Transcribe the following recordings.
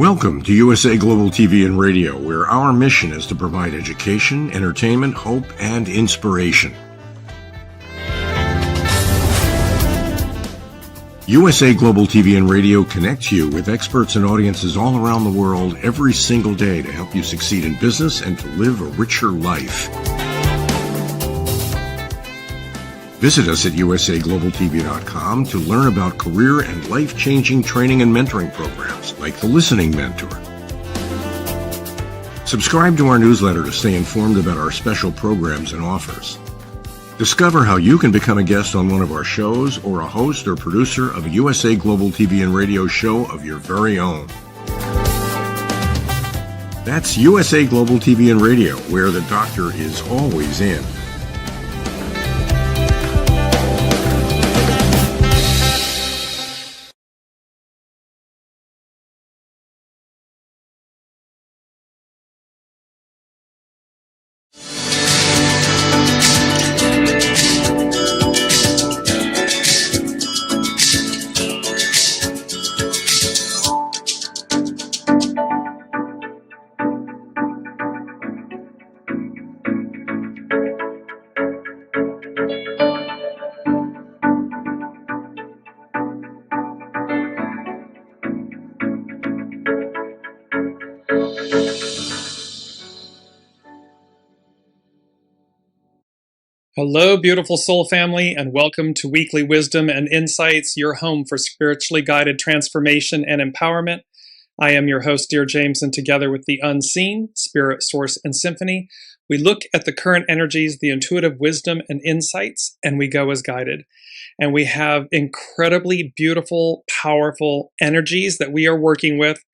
Welcome to USA Global TV and Radio, where our mission is to provide education, entertainment, hope, and inspiration. USA Global TV and Radio connects you with experts and audiences all around the world every single day to help you succeed in business and to live a richer life. Visit us at usaglobaltv.com to learn about career and life-changing training and mentoring programs like the Listening Mentor. Subscribe to our newsletter to stay informed about our special programs and offers. Discover how you can become a guest on one of our shows or a host or producer of a USA Global TV and Radio show of your very own. That's USA Global TV and Radio, where the doctor is always in. Hello, beautiful soul family, and welcome to Weekly Wisdom and Insights, your home for spiritually guided transformation and empowerment. I am your host, Dearjames, and together with the Unseen, Spirit, Source, and Symphony, we look at the current energies, the intuitive wisdom and insights, and we go as guided. And we have incredibly beautiful, powerful energies that we are working with,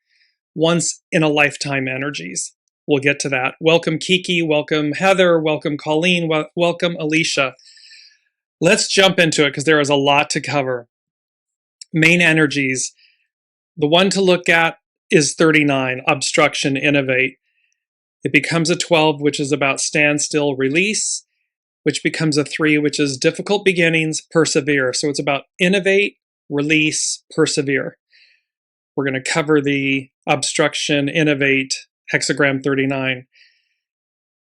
once in a lifetime energies. We'll get to that. Welcome, Kiki. Welcome, Heather. Welcome, Colleen. Welcome, Alicia. Let's jump into it because there is a lot to cover. Main energies. The one to look at is 39, obstruction, innovate. It becomes a 12, which is about standstill, release, which becomes a 3, which is difficult beginnings, persevere. So it's about innovate, release, persevere. We're going to cover the obstruction, innovate, hexagram 39.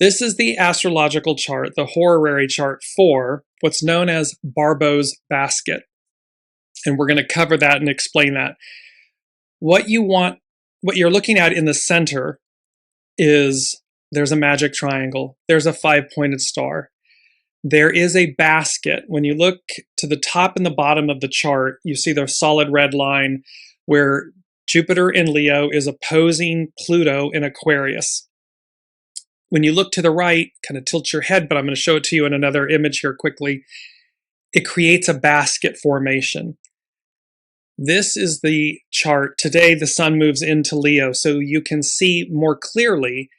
This is the astrological chart, the horary chart for what's known as Barbault'S basket. And we're going to cover that and explain that. What you're looking at in the center is there's a magic triangle. There's a 5-pointed star. There is a basket. When you look to the top and the bottom of the chart, you see the solid red line where Jupiter in Leo is opposing Pluto in Aquarius. When you look to the right, kind of tilt your head, but I'm going to show it to you in another image here quickly. It creates a basket formation. This is the chart. Today, the sun moves into Leo, so you can see more clearly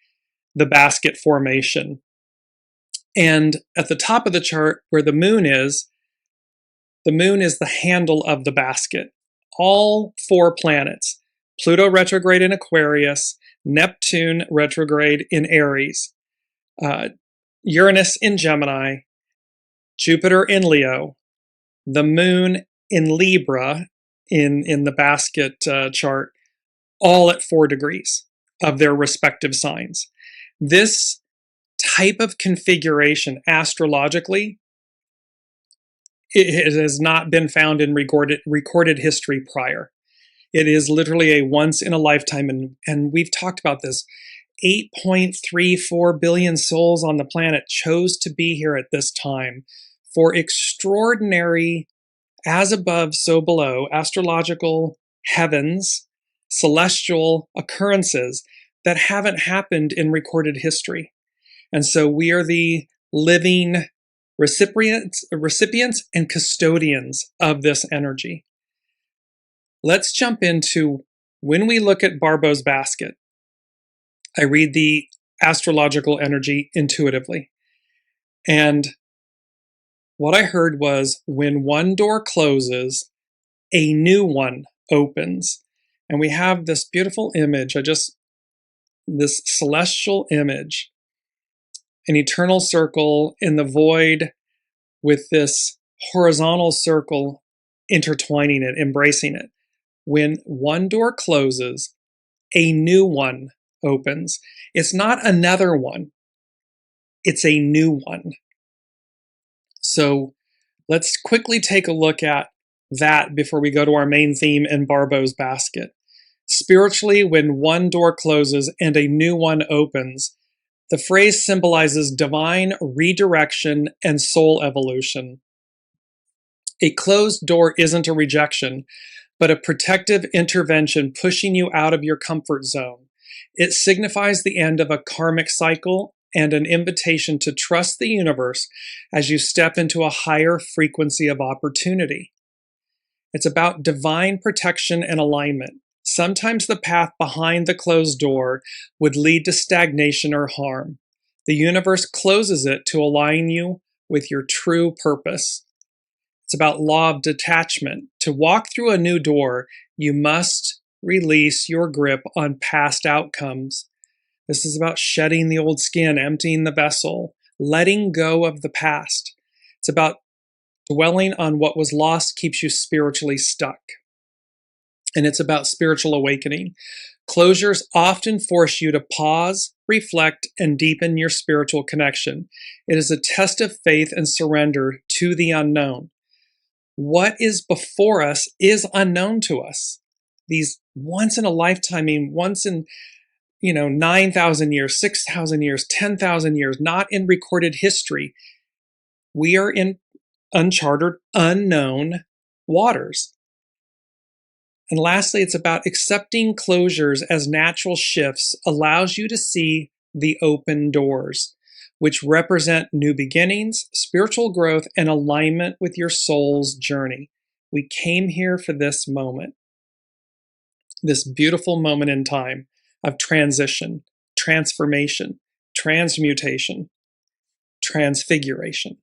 the basket formation. And at the top of the chart, where the moon is the handle of the basket. All 4 planets, Pluto retrograde in Aquarius, Neptune retrograde in Aries, Uranus in Gemini, Jupiter in Leo, the moon in Libra in the basket chart, all at 4 degrees of their respective signs. This type of configuration astrologically, it has not been found in recorded history prior. It is literally a once in a lifetime, and we've talked about this. 8.34 billion souls on the planet chose to be here at this time for extraordinary, as above, so below, astrological heavens, celestial occurrences that haven't happened in recorded history. And so we are the living recipients and custodians of this energy. Let's jump into when we look at Barbault'S basket. I read the astrological energy intuitively. And what I heard was when one door closes, a new one opens. And we have this beautiful image, this celestial image, an eternal circle in the void with this horizontal circle intertwining it, embracing it. When one door closes, a new one opens. It's not another one. It's a new one. So let's quickly take a look at that before we go to our main theme in Barbault'S basket. Spiritually, when one door closes and a new one opens, the phrase symbolizes divine redirection and soul evolution. A closed door isn't a rejection, but a protective intervention pushing you out of your comfort zone. It signifies the end of a karmic cycle and an invitation to trust the universe as you step into a higher frequency of opportunity. It's about divine protection and alignment. Sometimes the path behind the closed door would lead to stagnation or harm. The universe closes it to align you with your true purpose. It's about law of detachment. To walk through a new door, you must release your grip on past outcomes. This is about shedding the old skin, emptying the vessel, letting go of the past. It's about dwelling on what was lost keeps you spiritually stuck. And it's about spiritual awakening. Closures often force you to pause, reflect, and deepen your spiritual connection. It is a test of faith and surrender to the unknown. What is before us is unknown to us. These once in a lifetime, once in 9,000 years, 6,000 years, 10,000 years, not in recorded history. We are in uncharted, unknown waters. And lastly, it's about accepting closures as natural shifts allows you to see the open doors, which represent new beginnings, spiritual growth, and alignment with your soul's journey. We came here for this moment, this beautiful moment in time of transition, transformation, transmutation, transfiguration.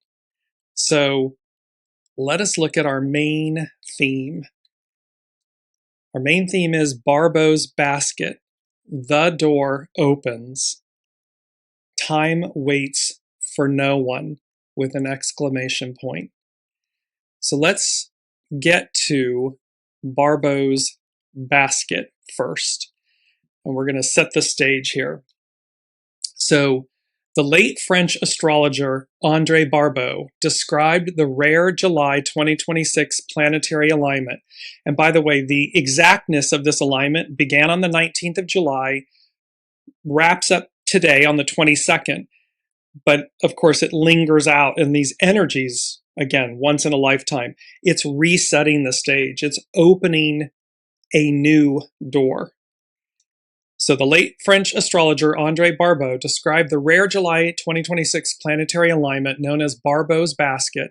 So let us look at our main theme. Our main theme is Barbault'S basket. The door opens. Time waits for no one with an exclamation point. So let's get to Barbault'S basket first. And we're going to set the stage here. So the late French astrologer André Barbault described the rare July 2026 planetary alignment. And by the way, the exactness of this alignment began on the 19th of July, wraps up today on the 22nd. But of course, it lingers out in these energies, again, once in a lifetime. It's resetting the stage. It's opening a new door. So the late French astrologer André Barbault described the rare July 2026 planetary alignment known as Barbault'S basket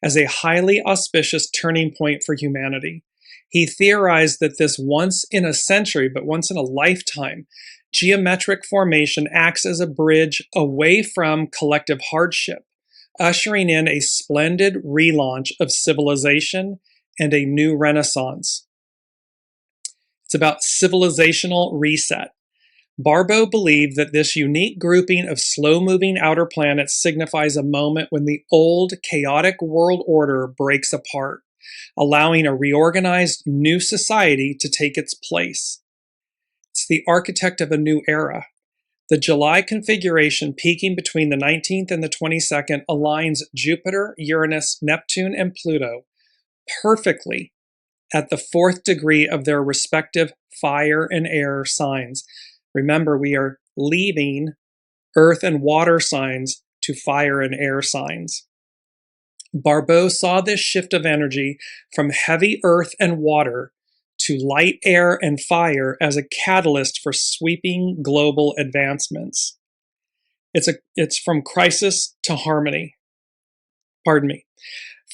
as a highly auspicious turning point for humanity. He theorized that this once in a century, but once in a lifetime, geometric formation acts as a bridge away from collective hardship, ushering in a splendid relaunch of civilization and a new renaissance. It's about civilizational reset. Barbault believed that this unique grouping of slow-moving outer planets signifies a moment when the old, chaotic world order breaks apart, allowing a reorganized new society to take its place. It's the architect of a new era. The July configuration peaking between the 19th and the 22nd aligns Jupiter, Uranus, Neptune, and Pluto perfectly at the 4th degree of their respective fire and air signs. Remember, we are leaving earth and water signs to fire and air signs. Barbault saw this shift of energy from heavy earth and water to light air and fire as a catalyst for sweeping global advancements. It's from crisis to harmony.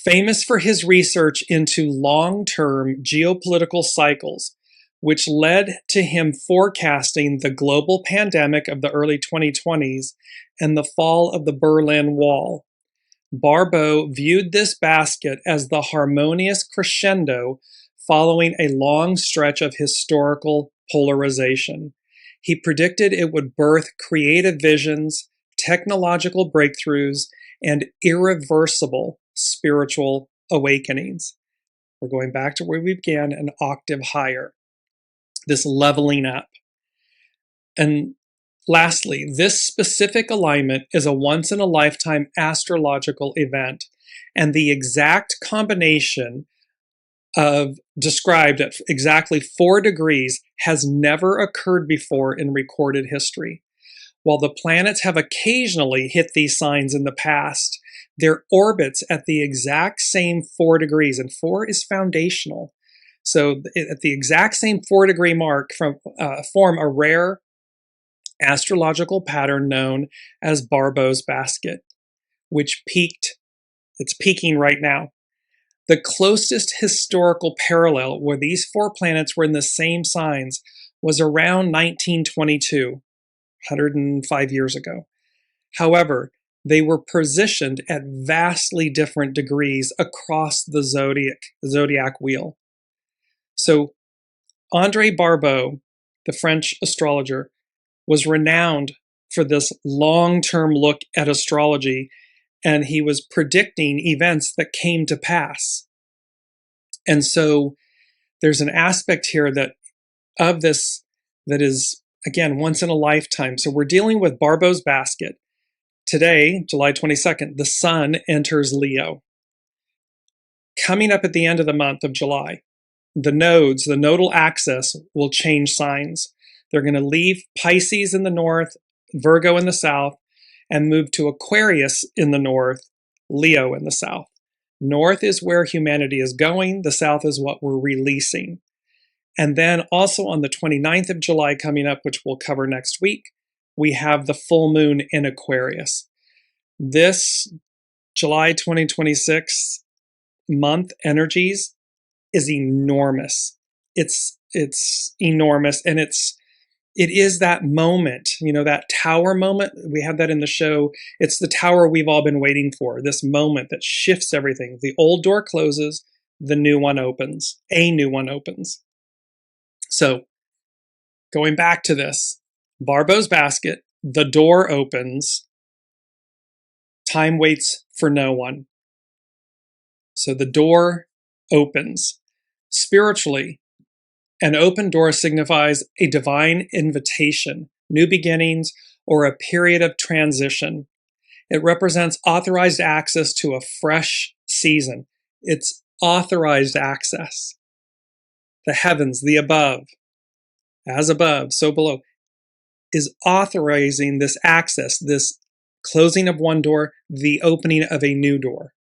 Famous for his research into long-term geopolitical cycles, which led to him forecasting the global pandemic of the early 2020s and the fall of the Berlin Wall. Barbault viewed this basket as the harmonious crescendo following a long stretch of historical polarization. He predicted it would birth creative visions, technological breakthroughs, and irreversible spiritual awakenings. We're going back to where we began, an octave higher. This leveling up. And lastly, this specific alignment is a once-in-a-lifetime astrological event, and the exact combination of described at exactly 4 degrees has never occurred before in recorded history. While the planets have occasionally hit these signs in the past, their orbits at the exact same 4 degrees, and 4 is foundational. So at the exact same 4-degree mark form a rare astrological pattern known as Barbault'S basket, which it's peaking right now. The closest historical parallel where these 4 planets were in the same signs was around 1922, 105 years ago. However, they were positioned at vastly different degrees across the zodiac wheel. So André Barbault, the French astrologer, was renowned for this long-term look at astrology, and he was predicting events that came to pass. And so there's an aspect here that is, again, once in a lifetime. So we're dealing with Barbault's basket. Today, July 22nd, the sun enters Leo. Coming up at the end of the month of July, the nodes, the nodal axis, will change signs. They're going to leave Pisces in the north, Virgo in the south, and move to Aquarius in the north, Leo in the south. North is where humanity is going. The south is what we're releasing. And then also on the 29th of July coming up, which we'll cover next week, we have the full moon in Aquarius. This July 2026 month energies is enormous. It's enormous, and it is that moment, that tower moment. We had that in the show. It's the tower we've all been waiting for, this moment that shifts everything. The old door closes, the new one opens. A new one opens. So going back to this, Barbault's basket, the door opens, time waits for no one. So the door opens. Spiritually, an open door signifies a divine invitation, new beginnings, or a period of transition. It represents authorized access to a fresh season. It's authorized access. The heavens, the above, as above, so below, is authorizing this access, this closing of one door, the opening of a new door.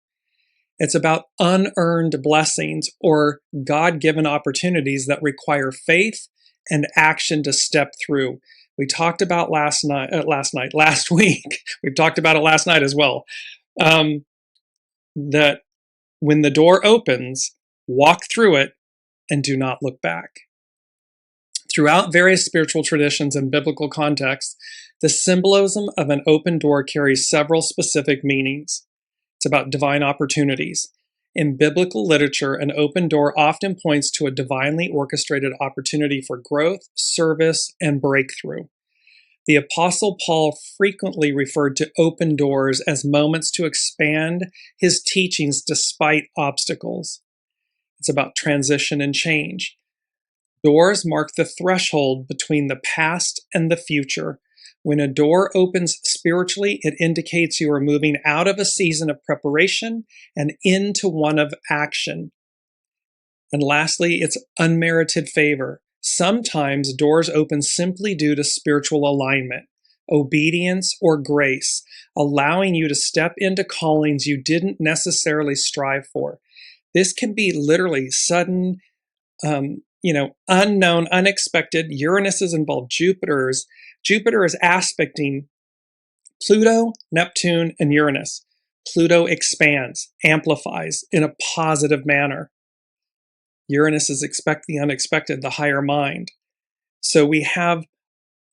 It's about unearned blessings or God-given opportunities that require faith and action to step through. We talked about last week. We've talked about it last night as well. That when the door opens, walk through it and do not look back. Throughout various spiritual traditions and biblical contexts, the symbolism of an open door carries several specific meanings. It's about divine opportunities. In biblical literature, an open door often points to a divinely orchestrated opportunity for growth, service, and breakthrough. The Apostle Paul frequently referred to open doors as moments to expand his teachings despite obstacles. It's about transition and change. Doors mark the threshold between the past and the future. When a door opens spiritually, it indicates you are moving out of a season of preparation and into one of action. And lastly, it's unmerited favor. Sometimes doors open simply due to spiritual alignment, obedience, or grace, allowing you to step into callings you didn't necessarily strive for. This can be literally sudden, unknown, unexpected. Uranus is involved. Jupiter is aspecting Pluto, Neptune, and Uranus. Pluto expands, amplifies in a positive manner. Uranus is expect the unexpected, the higher mind. So we have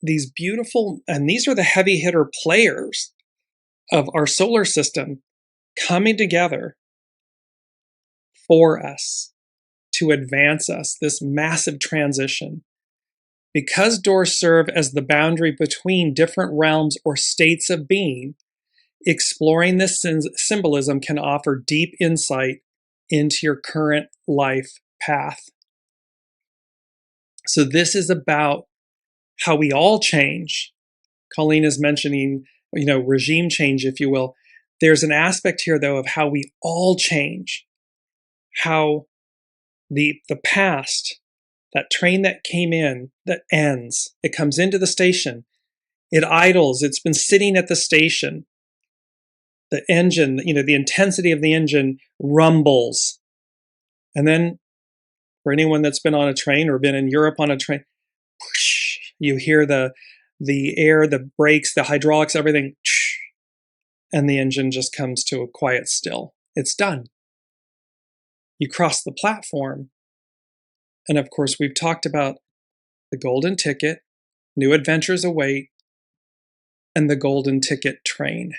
these beautiful, and these are the heavy hitter players of our solar system coming together for us to advance us, this massive transition. Because doors serve as the boundary between different realms or states of being, exploring this symbolism can offer deep insight into your current life path. So this is about how we all change. Colleen is mentioning, regime change, if you will. There's an aspect here, though, of how we all change, how the past, that train that came in, that ends, it comes into the station, it idles, it's been sitting at the station. The engine, the intensity of the engine rumbles. And then for anyone that's been on a train or been in Europe on a train, whoosh, you hear the air, the brakes, the hydraulics, everything, and the engine just comes to a quiet still. It's done. You cross the platform. And of course, we've talked about the golden ticket, new adventures await, and the golden ticket train.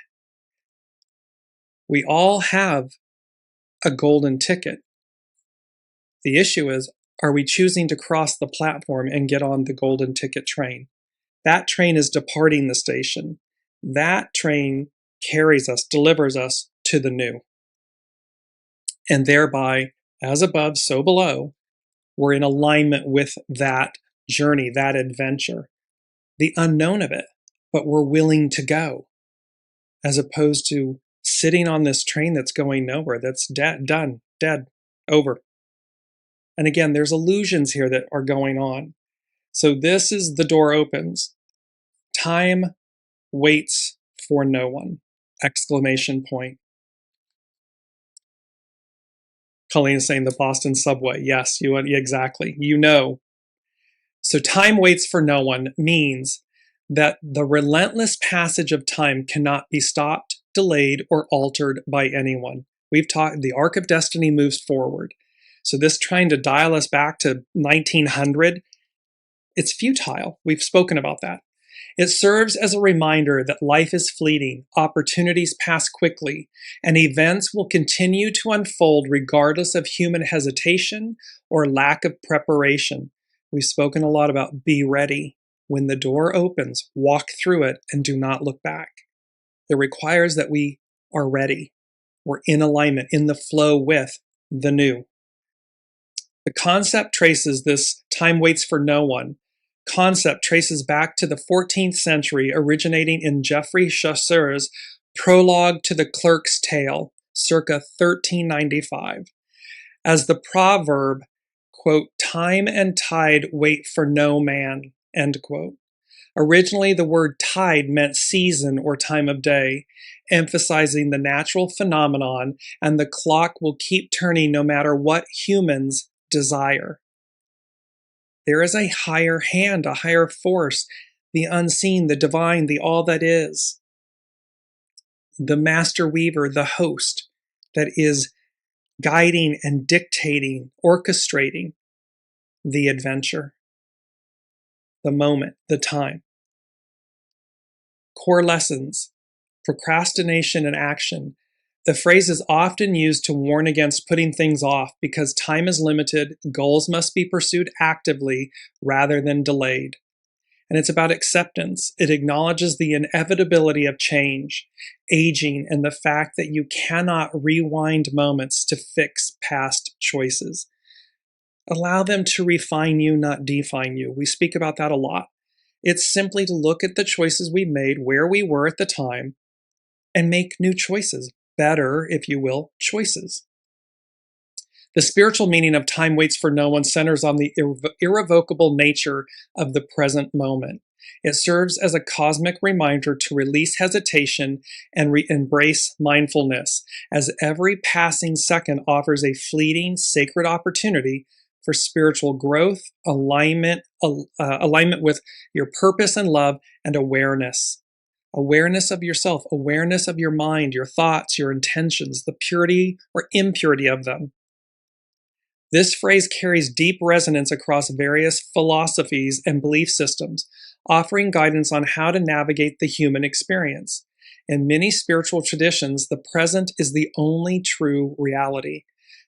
We all have a golden ticket. The issue is, are we choosing to cross the platform and get on the golden ticket train? That train is departing the station. That train carries us, delivers us to the new. And thereby, as above, so below, we're in alignment with that journey, that adventure, the unknown of it, but we're willing to go, as opposed to sitting on this train that's going nowhere, that's done, dead, over. And again, there's illusions here that are going on. So this is the door opens. Time waits for no one! Exclamation point. Colleen is saying the Boston subway. Yes, exactly. So time waits for no one means that the relentless passage of time cannot be stopped, delayed, or altered by anyone. We've talked, the arc of destiny moves forward. So this trying to dial us back to 1900, it's futile. We've spoken about that. It serves as a reminder that life is fleeting, opportunities pass quickly, and events will continue to unfold regardless of human hesitation or lack of preparation. We've spoken a lot about be ready. When the door opens, walk through it and do not look back. It requires that we are ready. We're in alignment, in the flow with the new. The concept traces this time waits for no one. Concept traces back to the 14th century, originating in Geoffrey Chaucer's Prologue to the Clerk's Tale, circa 1395. As the proverb, quote, time and tide wait for no man, end quote. Originally, the word tide meant season or time of day, emphasizing the natural phenomenon, and the clock will keep turning no matter what humans desire. There is a higher hand, a higher force, the unseen, the divine, the all that is. The master weaver, the host that is guiding and dictating, orchestrating the adventure, the moment, the time. Core lessons, procrastination and action. The phrase is often used to warn against putting things off because time is limited, goals must be pursued actively rather than delayed. And it's about acceptance. It acknowledges the inevitability of change, aging, and the fact that you cannot rewind moments to fix past choices. Allow them to refine you, not define you. We speak about that a lot. It's simply to look at the choices we made, where we were at the time, and make new choices. Better, if you will, choices. The spiritual meaning of time waits for no one centers on the irrevocable nature of the present moment. It serves as a cosmic reminder to release hesitation and embrace mindfulness, as every passing second offers a fleeting, sacred opportunity for spiritual growth, alignment with your purpose and love, and awareness. Awareness of yourself, awareness of your mind, your thoughts, your intentions, the purity or impurity of them. This phrase carries deep resonance across various philosophies and belief systems, offering guidance on how to navigate the human experience. In many spiritual traditions, the present is the only true reality.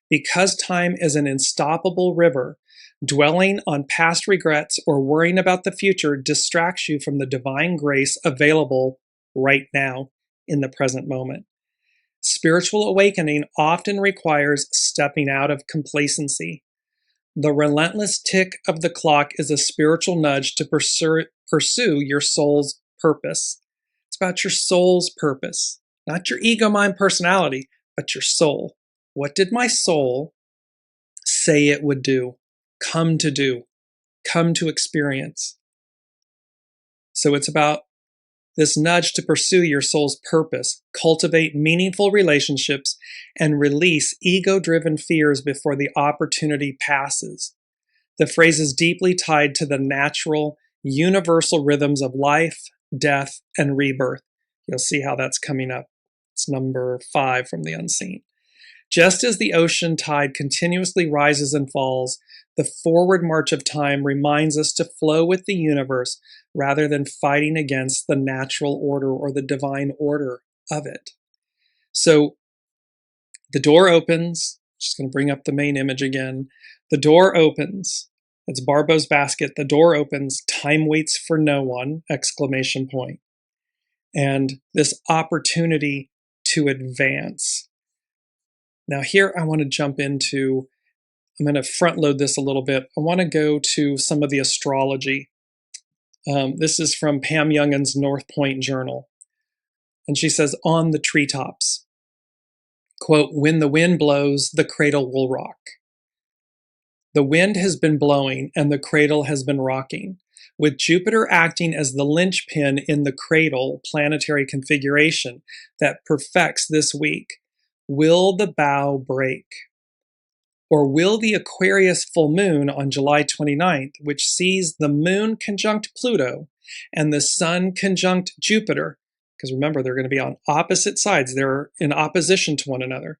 Because time is an unstoppable river, dwelling on past regrets or worrying about the future distracts you from the divine grace available right now in the present moment. Spiritual awakening often requires stepping out of complacency. The relentless tick of the clock is a spiritual nudge to pursue your soul's purpose. It's about your soul's purpose, not your ego, mind, personality, but your soul. What did my soul say it would do, come to experience? So it's about this nudge to pursue your soul's purpose, cultivate meaningful relationships, and release ego-driven fears before the opportunity passes. The phrase is deeply tied to the natural, universal rhythms of life, death, and rebirth. You'll see how that's coming up. It's number 5 from the unseen. Just as the ocean tide continuously rises and falls, the forward march of time reminds us to flow with the universe rather than fighting against the natural order or the divine order of it. So the door opens. Just going to bring up the main image again. The door opens. It's Barbault'S basket. The door opens. Time waits for no one! Exclamation point. And this opportunity to advance. Now here I want to jump into, I'm going to front load this a little bit. I want to go to some of the astrology. This is from Pam Youngin's North Point Journal. And she says, on the treetops, quote, when the wind blows, the cradle will rock. The wind has been blowing and the cradle has been rocking, with Jupiter acting as the linchpin in the cradle planetary configuration that perfects this week. Will the bow break? Or will the Aquarius full moon on July 29th, which sees the moon conjunct Pluto and the sun conjunct Jupiter, because remember, they're going to be on opposite sides, they're in opposition to one another,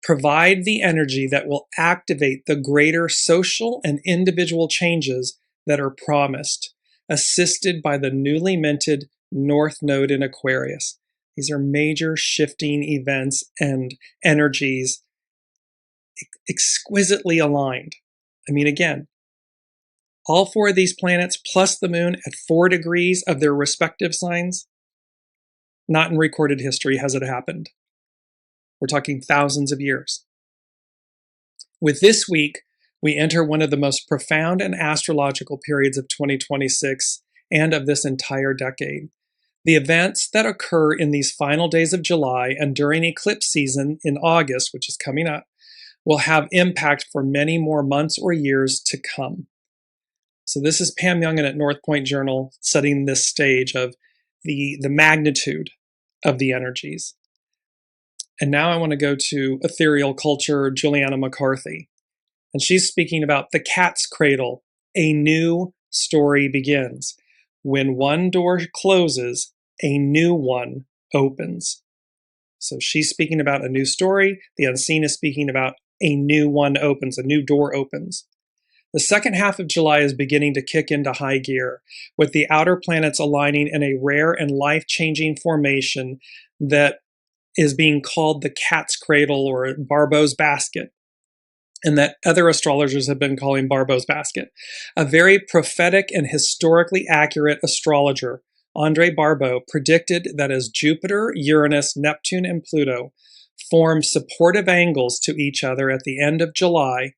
provide the energy that will activate the greater social and individual changes that are promised, assisted by the newly minted North Node in Aquarius. These are major shifting events and energies exquisitely aligned. I mean, again, all 4 of these planets plus the moon at 4 degrees of their respective signs, not in recorded history has it happened. We're talking thousands of years. With this week, we enter one of the most profound and astrological periods of 2026 and of this entire decade. The events that occur in these final days of July and during eclipse season in August, which is coming up, will have impact for many more months or years to come. So this is Pam Youngin at North Point Journal setting this stage of the magnitude of the energies. And now I want to go to ethereal culture, Juliana McCarthy. And she's speaking about the cat's cradle. A new story begins. When one door closes, a new one opens. So she's speaking about a new story. The unseen is speaking about a new one opens, a new door opens. The second half of July is beginning to kick into high gear, with the outer planets aligning in a rare and life-changing formation that is being called the cat's cradle or Barbault'S basket, and that other astrologers have been calling Barbault'S basket. A very prophetic and historically accurate astrologer, André Barbault, predicted that as Jupiter, Uranus, Neptune, and Pluto form supportive angles to each other at the end of July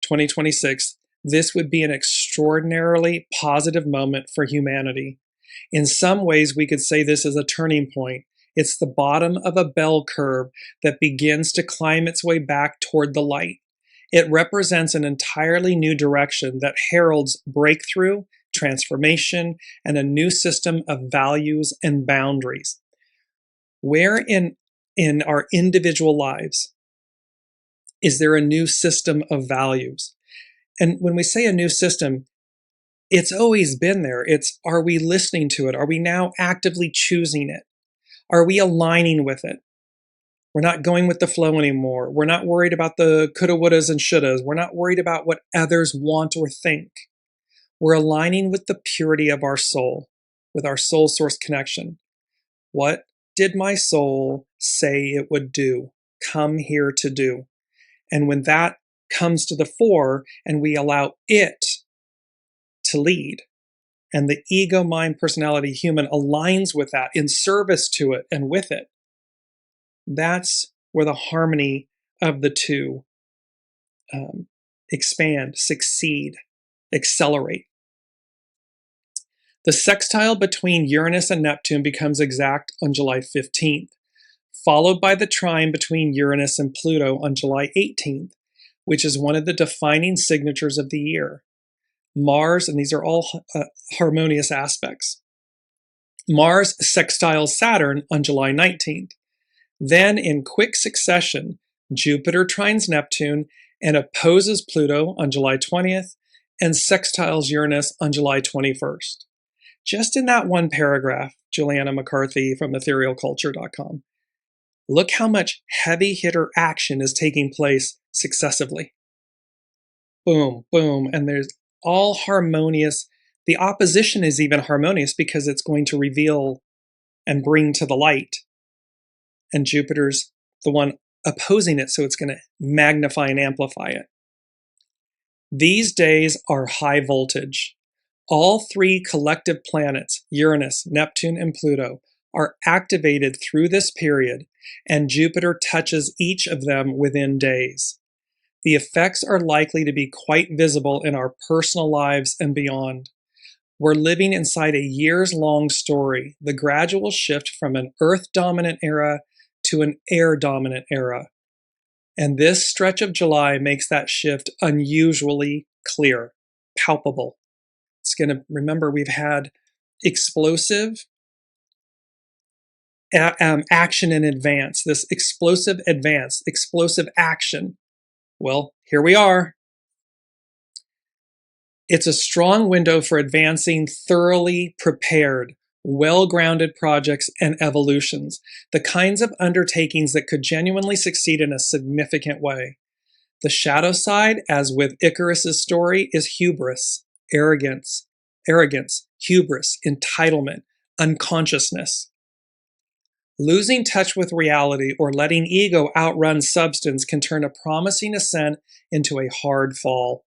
2026, this would be an extraordinarily positive moment for humanity. In some ways, we could say this is a turning point. It's the bottom of a bell curve that begins to climb its way back toward the light. It represents an entirely new direction that heralds breakthrough, transformation, and a new system of values and boundaries. Where in our individual lives is there a new system of values? And when we say a new system, it's always been there. It's, are we listening to it? Are we now actively choosing it? Are we aligning with it? We're not going with the flow anymore. We're not worried about the coulda, wouldas, and shouldas. We're not worried about what others want or think. We're aligning with the purity of our soul, with our soul source connection. What did my soul say it would do, come here to do? And when that comes to the fore and we allow it to lead, and the ego, mind, personality, human aligns with that, in service to it and with it, that's where the harmony of the two expand, succeed, accelerate. The sextile between Uranus and Neptune becomes exact on July 15th, followed by the trine between Uranus and Pluto on July 18th, which is one of the defining signatures of the year. Mars, and these are all harmonious aspects. Mars sextiles Saturn on July 19th. Then, in quick succession, Jupiter trines Neptune and opposes Pluto on July 20th and sextiles Uranus on July 21st. Just in that one paragraph, Juliana McCarthy from etherealculture.com, look how much heavy hitter action is taking place successively. Boom, boom, and there's all harmonious. The opposition is even harmonious because it's going to reveal and bring to the light. And Jupiter's the one opposing it, so it's going to magnify and amplify it. These days are high voltage. All three collective planets, Uranus, Neptune, and Pluto, are activated through this period, and Jupiter touches each of them within days. The effects are likely to be quite visible in our personal lives and beyond. We're living inside a years-long story, the gradual shift from an Earth-dominant era to an air-dominant era. And this stretch of July makes that shift unusually clear, palpable. It's going to, remember, we've had explosive action in advance, this explosive advance, explosive action. Well, here we are. It's a strong window for advancing thoroughly prepared, well-grounded projects and evolutions, the kinds of undertakings that could genuinely succeed in a significant way. The shadow side, as with Icarus's story, is hubris, arrogance, hubris, entitlement, unconsciousness. Losing touch with reality or letting ego outrun substance can turn a promising ascent into a hard fall.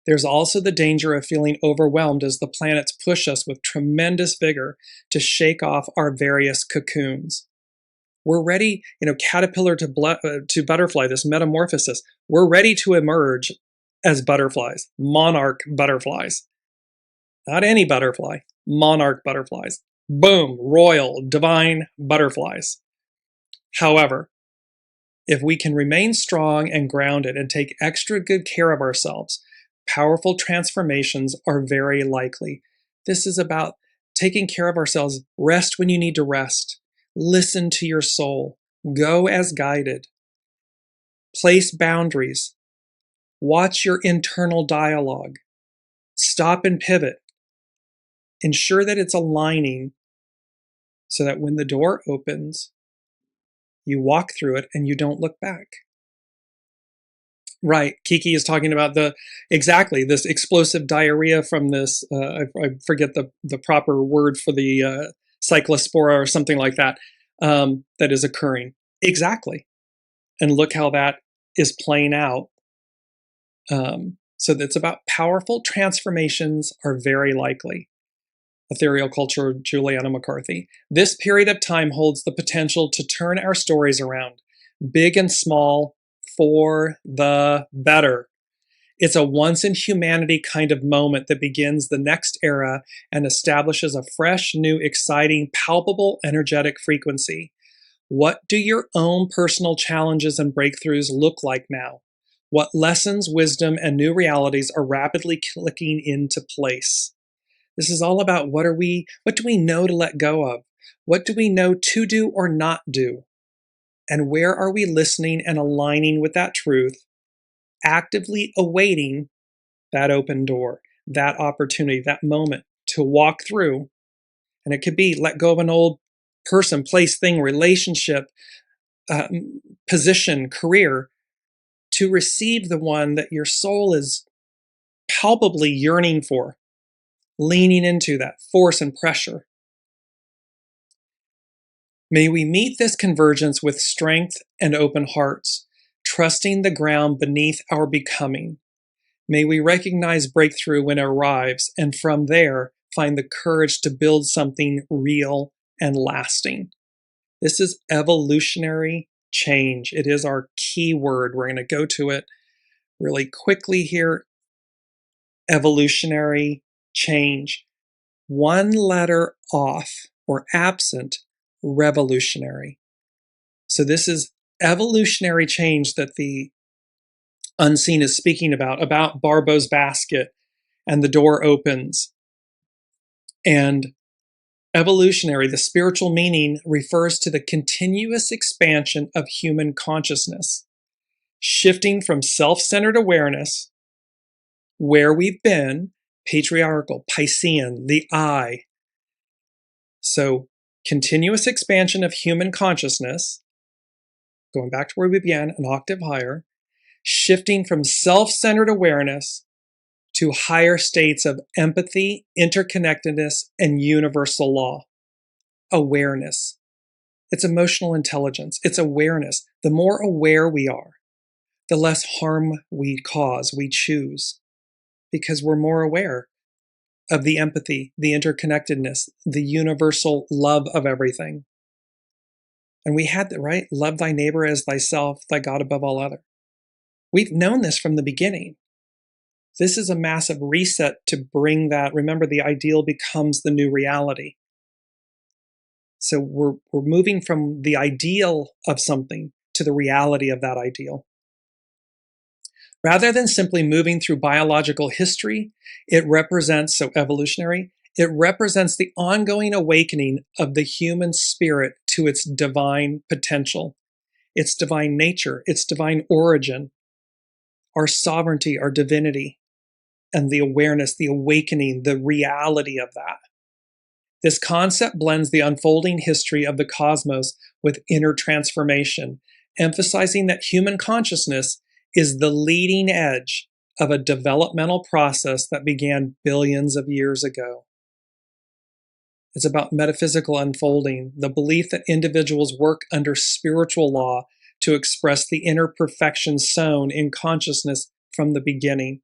There's also the danger of feeling overwhelmed as the planets push us with tremendous vigor to shake off our various cocoons. We're ready, caterpillar to butterfly, this metamorphosis. We're ready to emerge as butterflies, monarch butterflies. Not any butterfly, monarch butterflies. Boom, royal, divine butterflies. However, if we can remain strong and grounded and take extra good care of ourselves, powerful transformations are very likely. This is about taking care of ourselves. Rest when you need to rest. Listen to your soul. Go as guided. Place boundaries. Watch your internal dialogue. Stop and pivot. Ensure that it's aligning so that when the door opens, you walk through it and you don't look back. Right, Kiki is talking about this explosive diarrhea from this, I forget the proper word for the cyclospora or something like that, that is occurring. Exactly. And look how that is playing out. So that's about powerful transformations are very likely. Ethereal Culture, Juliana McCarthy. This period of time holds the potential to turn our stories around, big and small, for the better. It's a once-in-humanity kind of moment that begins the next era and establishes a fresh, new, exciting, palpable, energetic frequency. What do your own personal challenges and breakthroughs look like now? What lessons, wisdom, and new realities are rapidly clicking into place? This is all about what do we know to let go of? What do we know to do or not do? And where are we listening and aligning with that truth, actively awaiting that open door, that opportunity, that moment to walk through? And it could be let go of an old person, place, thing, relationship, position, career, to receive the one that your soul is palpably yearning for, leaning into that force and pressure. May we meet this convergence with strength and open hearts, trusting the ground beneath our becoming. May we recognize breakthrough when it arrives, and from there, find the courage to build something real and lasting. This is evolutionary change. It is our key word. We're going to go to it really quickly here, evolutionary change. One letter off or absent, revolutionary. So this is evolutionary change that the unseen is speaking about Barbault'S basket, and the door opens. And evolutionary, the spiritual meaning, refers to the continuous expansion of human consciousness, shifting from self-centered awareness, where we've been, patriarchal, Piscean, the I. So continuous expansion of human consciousness, going back to where we began, an octave higher, shifting from self-centered awareness to higher states of empathy, interconnectedness, and universal law. Awareness. It's emotional intelligence. It's awareness. The more aware we are, the less harm we cause, we choose, because we're more aware of the empathy, the interconnectedness, the universal love of everything. And we had that, right? Love thy neighbor as thyself, thy God above all other. We've known this from the beginning. This is a massive reset to bring that. Remember, the ideal becomes the new reality. So we're moving from the ideal of something to the reality of that ideal. Rather than simply moving through biological history, it represents, so evolutionary, it represents the ongoing awakening of the human spirit to its divine potential, its divine nature, its divine origin, our sovereignty, our divinity, and the awareness, the awakening, the reality of that. This concept blends the unfolding history of the cosmos with inner transformation, emphasizing that human consciousness is the leading edge of a developmental process that began billions of years ago. It's about metaphysical unfolding, the belief that individuals work under spiritual law to express the inner perfection sown in consciousness from the beginning.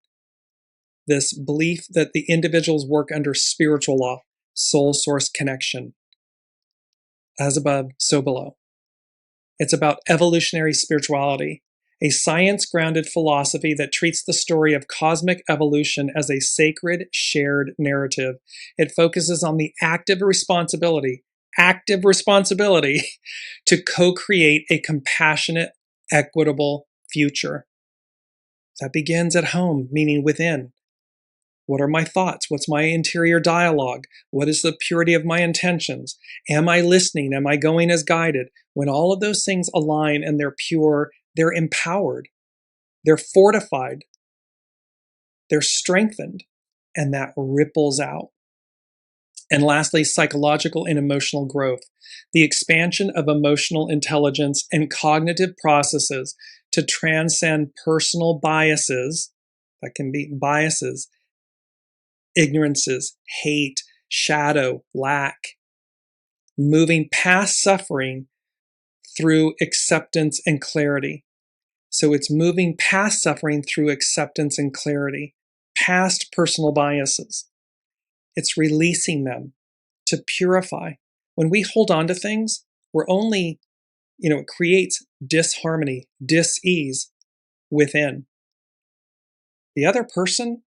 This belief that the individuals work under spiritual law, soul source connection. As above, so below. It's about evolutionary spirituality, a science-grounded philosophy that treats the story of cosmic evolution as a sacred, shared narrative. It focuses on the active responsibility to co-create a compassionate, equitable future. That begins at home, meaning within. What are my thoughts? What's my interior dialogue? What is the purity of my intentions? Am I listening? Am I going as guided? When all of those things align and they're pure, they're empowered, they're fortified, they're strengthened, and that ripples out. And lastly, psychological and emotional growth, the expansion of emotional intelligence and cognitive processes to transcend personal biases, that can be biases, ignorances, hate, shadow, lack, moving past suffering through acceptance and clarity. So it's moving past suffering through acceptance and clarity, past personal biases. It's releasing them to purify. When we hold on to things, we're only, it creates disharmony, dis-ease within. The other person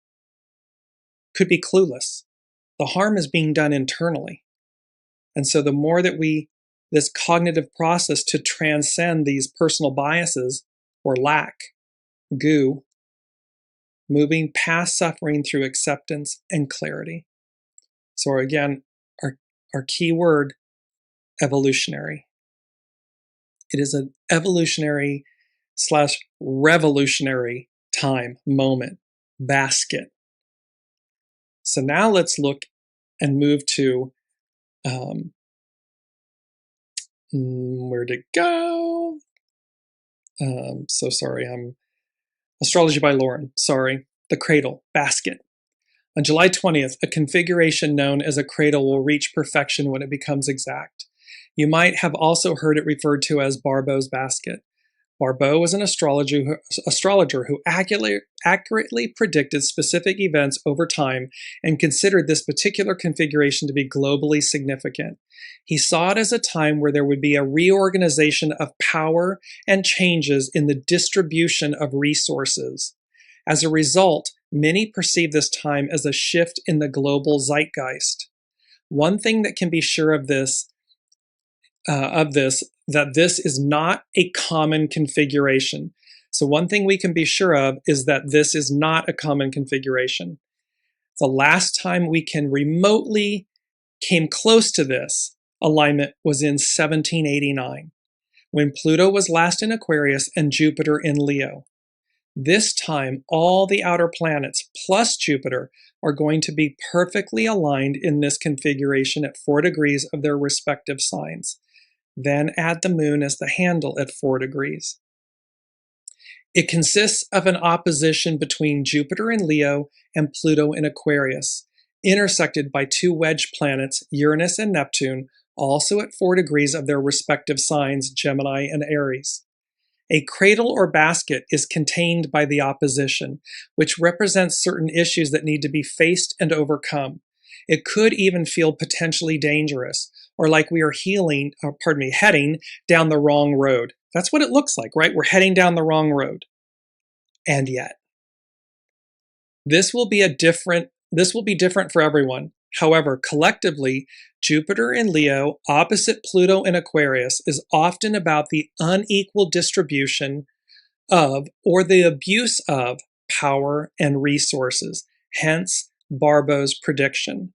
could be clueless. The harm is being done internally. And so the more that this cognitive process to transcend these personal biases or lack, goo, moving past suffering through acceptance and clarity. So again, our key word, evolutionary. It is an evolutionary / revolutionary time, moment, basket. So now let's look and move to, where'd it go? So sorry, Astrology by Lauren, sorry. The cradle, basket. On July 20th, a configuration known as a cradle will reach perfection when it becomes exact. You might have also heard it referred to as Barbault'S basket. Barbault was an astrologer who accurately predicted specific events over time and considered this particular configuration to be globally significant. He saw it as a time where there would be a reorganization of power and changes in the distribution of resources. As a result, many perceive this time as a shift in the global zeitgeist. One thing that can be sure of this, that this is not a common configuration. So one thing we can be sure of is that this is not a common configuration. The last time we can remotely came close to this alignment was in 1789, when Pluto was last in Aquarius and Jupiter in Leo. This time, all the outer planets plus Jupiter are going to be perfectly aligned in this configuration at 4 degrees of their respective signs. Then add the moon as the handle at 4 degrees. It consists of an opposition between Jupiter in Leo and Pluto in Aquarius, intersected by 2 wedge planets, Uranus and Neptune, also at 4 degrees of their respective signs, Gemini and Aries. A cradle or basket is contained by the opposition, which represents certain issues that need to be faced and overcome. It could even feel potentially dangerous, or like we are heading down the wrong road. That's what it looks like, right? We're heading down the wrong road. And yet, this will be different for everyone. However, collectively, Jupiter in Leo opposite Pluto in Aquarius is often about the unequal distribution of or the abuse of power and resources, hence Barbault'S prediction.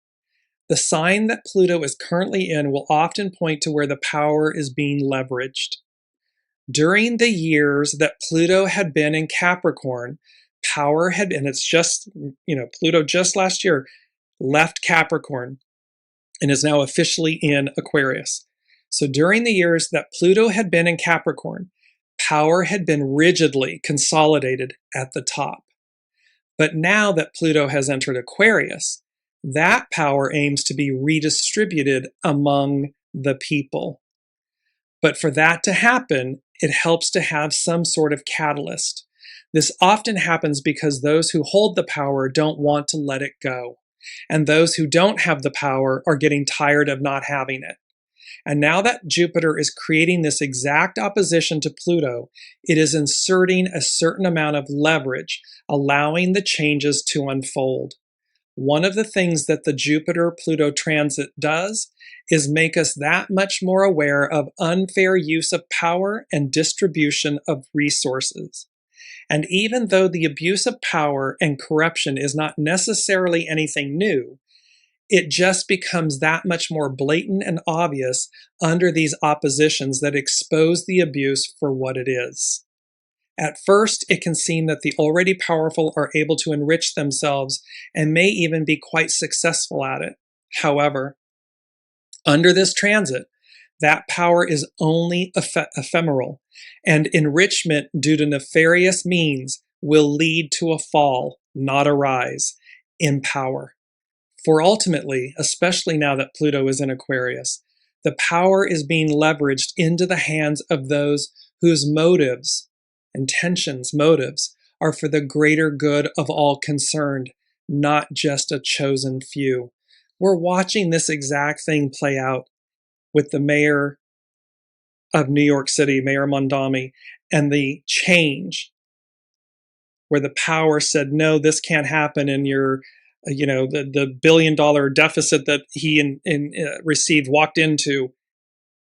The sign that Pluto is currently in will often point to where the power is being leveraged. During the years that Pluto had been in Capricorn, power had, and it's just, Pluto just last year left Capricorn and is now officially in Aquarius. So during the years that Pluto had been in Capricorn, power had been rigidly consolidated at the top. But now that Pluto has entered Aquarius, that power aims to be redistributed among the people. But for that to happen, it helps to have some sort of catalyst. This often happens because those who hold the power don't want to let it go. And those who don't have the power are getting tired of not having it. And now that Jupiter is creating this exact opposition to Pluto, it is inserting a certain amount of leverage, allowing the changes to unfold. One of the things that the Jupiter-Pluto transit does is make us that much more aware of unfair use of power and distribution of resources. And even though the abuse of power and corruption is not necessarily anything new, it just becomes that much more blatant and obvious under these oppositions that expose the abuse for what it is. At first, it can seem that the already powerful are able to enrich themselves and may even be quite successful at it. However, under this transit, that power is only ephemeral, and enrichment due to nefarious means will lead to a fall, not a rise, in power. For ultimately, especially now that Pluto is in Aquarius, the power is being leveraged into the hands of those whose motives are for the greater good of all concerned, not just a chosen few. We're watching this exact thing play out with the mayor of New York City, Mayor MUNDANE, and the change where the power said, no, this can't happen, and the $1 billion deficit that he walked into,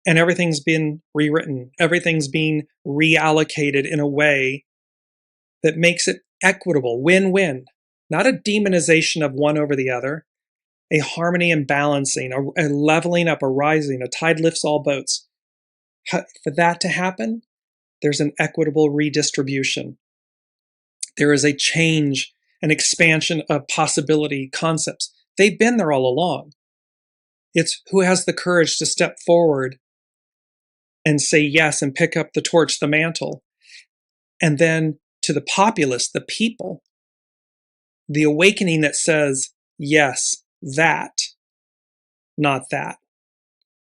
and everything's been rewritten. Everything's being reallocated in a way that makes it equitable, win-win, not a demonization of one over the other, a harmony and balancing, a leveling up, a rising, a tide lifts all boats. For that to happen, there's an equitable redistribution. There is a change, an expansion of possibility concepts. They've been there all along. It's who has the courage to step forward and say yes and pick up the torch, the mantle. And then to the populace, the people, the awakening that says, yes, that, not that.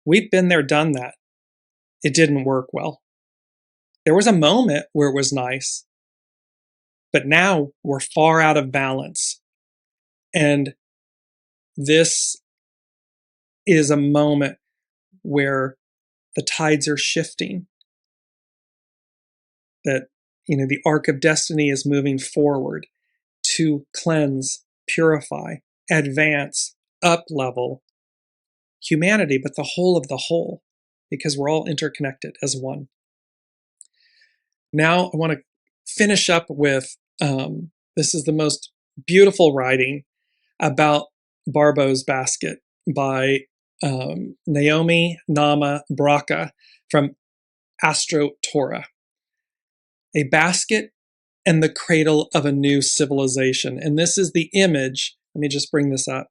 We've been there, done that. It didn't work well. There was a moment where it was nice, but now we're far out of balance. And this is a moment where the tides are shifting, that the arc of destiny is moving forward, to cleanse, purify, advance, up-level humanity, but the whole of the whole, because we're all interconnected as one. Now I want to finish up with, this is the most beautiful writing about Barbault'S basket by Naomi Nama Braca from Astrology. A basket and the cradle of a new civilization. And this is the image, let me just bring this up.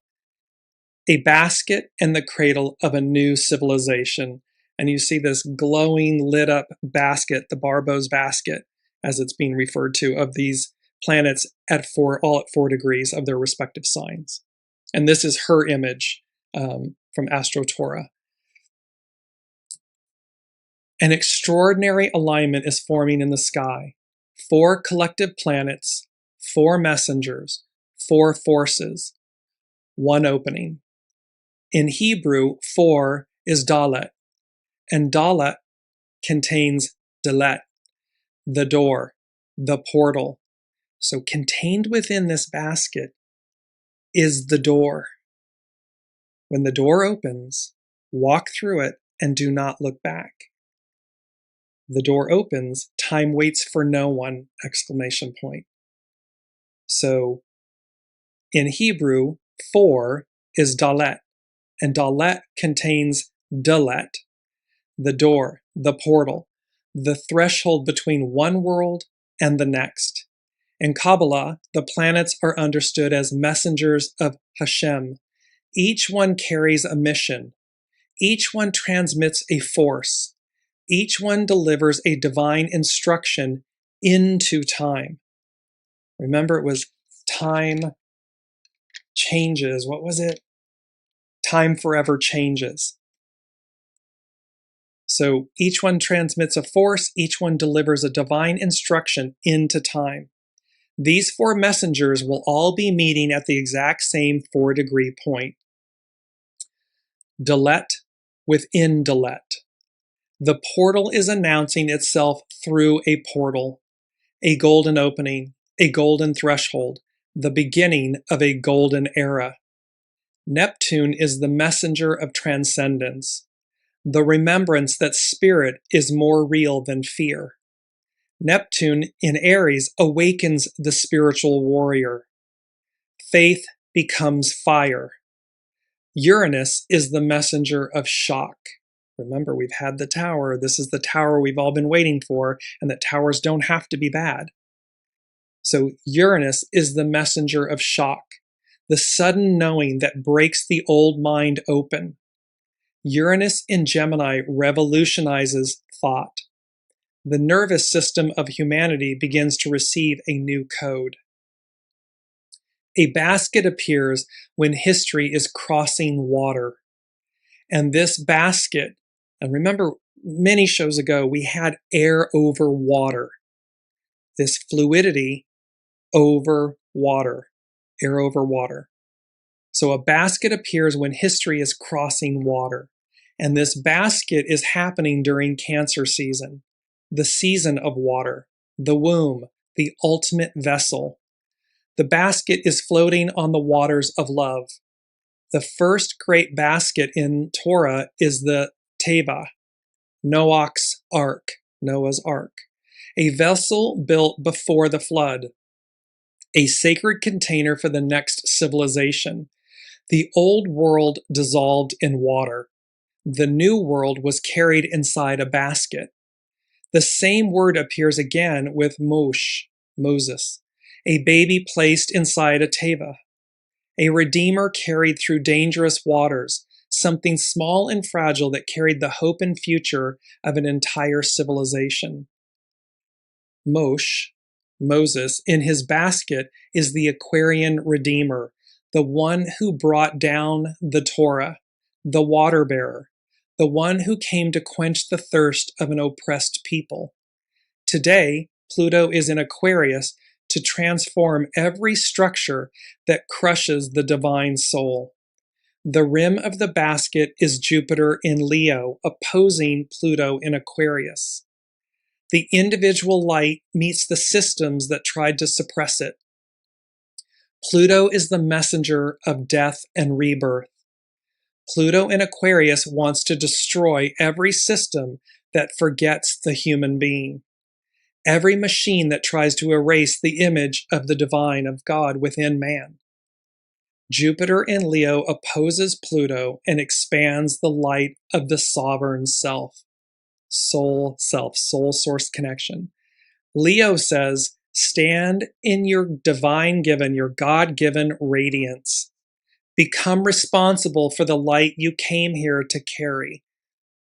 A basket and the cradle of a new civilization. And you see this glowing, lit up basket, the Barbault'S basket, as it's being referred to, of these planets all at 4 degrees of their respective signs. And this is her image from Astrology. An extraordinary alignment is forming in the sky. 4 collective planets, 4 messengers, 4 forces, 1 opening. In Hebrew, 4 is Dalet, and Dalet contains Dalet, the door, the portal. So contained within this basket is the door. When the door opens, walk through it and do not look back. The door opens, time waits for no one, exclamation point. So in Hebrew, 4 is Dalet, and Dalet contains Dalet, the door, the portal, the threshold between one world and the next. In Kabbalah, the planets are understood as messengers of Hashem. Each one carries a mission. Each one transmits a force. Each one delivers a divine instruction into time. Remember, it was time changes. What was it? Time forever changes. So each one transmits a force. Each one delivers a divine instruction into time. These 4 messengers will all be meeting at the exact same 4-degree point. Dalet within Dalet. The portal is announcing itself through a portal, a golden opening, a golden threshold, the beginning of a golden era. Neptune is the messenger of transcendence, the remembrance that spirit is more real than fear. Neptune in Aries awakens the spiritual warrior. Faith becomes fire. Uranus is the messenger of shock. Remember, we've had the tower. This is the tower we've all been waiting for, and that towers don't have to be bad. So Uranus is the messenger of shock, the sudden knowing that breaks the old mind open. Uranus in Gemini revolutionizes thought. The nervous system of humanity begins to receive a new code. A basket appears when history is crossing water. And this basket, and remember many shows ago, we had air over water. This fluidity over water, air over water. So a basket appears when history is crossing water. And this basket is happening during Cancer season, the season of water, the womb, the ultimate vessel. The basket is floating on the waters of love. The first great basket in Torah is the Teva, Noah's ark, a vessel built before the flood, a sacred container for the next civilization. The old world dissolved in water. The new world was carried inside a basket. The same word appears again with Moses, a baby placed inside a teva, a redeemer carried through dangerous waters, something small and fragile that carried the hope and future of an entire civilization. Moses, in his basket is the Aquarian redeemer, the one who brought down the Torah, the water bearer, the one who came to quench the thirst of an oppressed people. Today, Pluto is in Aquarius to transform every structure that crushes the divine soul. The rim of the basket is Jupiter in Leo, opposing Pluto in Aquarius. The individual light meets the systems that tried to suppress it. Pluto is the messenger of death and rebirth. Pluto in Aquarius wants to destroy every system that forgets the human being, every machine that tries to erase the image of the divine of God within man. Jupiter in Leo opposes Pluto and expands the light of the sovereign self, soul source connection. Leo says, stand in your divine given, your God-given radiance. Become responsible for the light you came here to carry.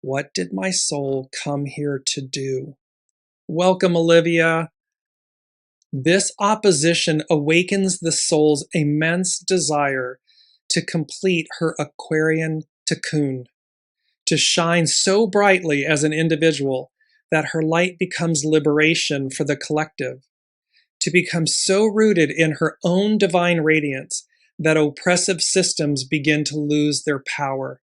What did my soul come here to do? Welcome, Olivia. This opposition awakens the soul's immense desire to complete her Aquarian cocoon, to shine so brightly as an individual that her light becomes liberation for the collective, to become so rooted in her own divine radiance that oppressive systems begin to lose their power.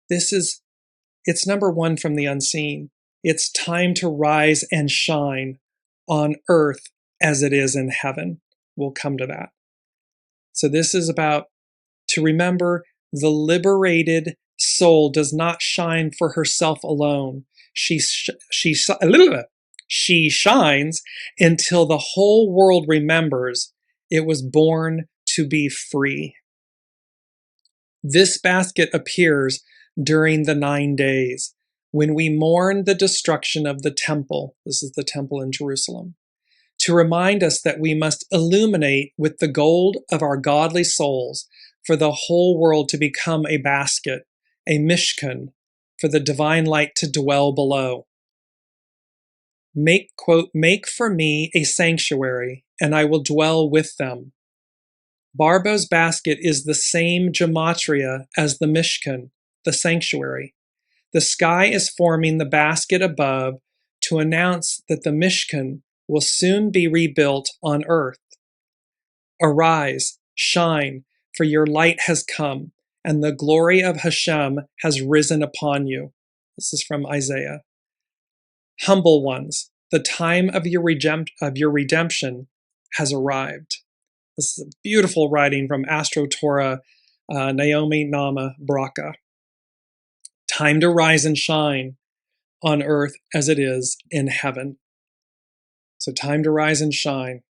It's number one from the unseen. It's time to rise and shine on earth as it is in heaven. We'll come to that. So this is about to remember the liberated soul does not shine for herself alone. She shines until the whole world remembers it was born to be free. This basket appears during the 9 days when we mourn the destruction of the temple. This is the temple in Jerusalem, to remind us that we must illuminate with the gold of our godly souls for the whole world to become a basket, a mishkan, for the divine light to dwell below. Make for me a sanctuary, and I will dwell with them. Barbault'S basket is the same gematria as the mishkan, the sanctuary. The sky is forming the basket above to announce that the mishkan will soon be rebuilt on earth. Arise, shine, for your light has come, and the glory of Hashem has risen upon you. This is from Isaiah. Humble ones, the time of your redemption has arrived. This is a beautiful writing from Astrotorah, Naomi Nama Braca. Time to rise and shine on earth as it is in heaven. So time to rise and shine.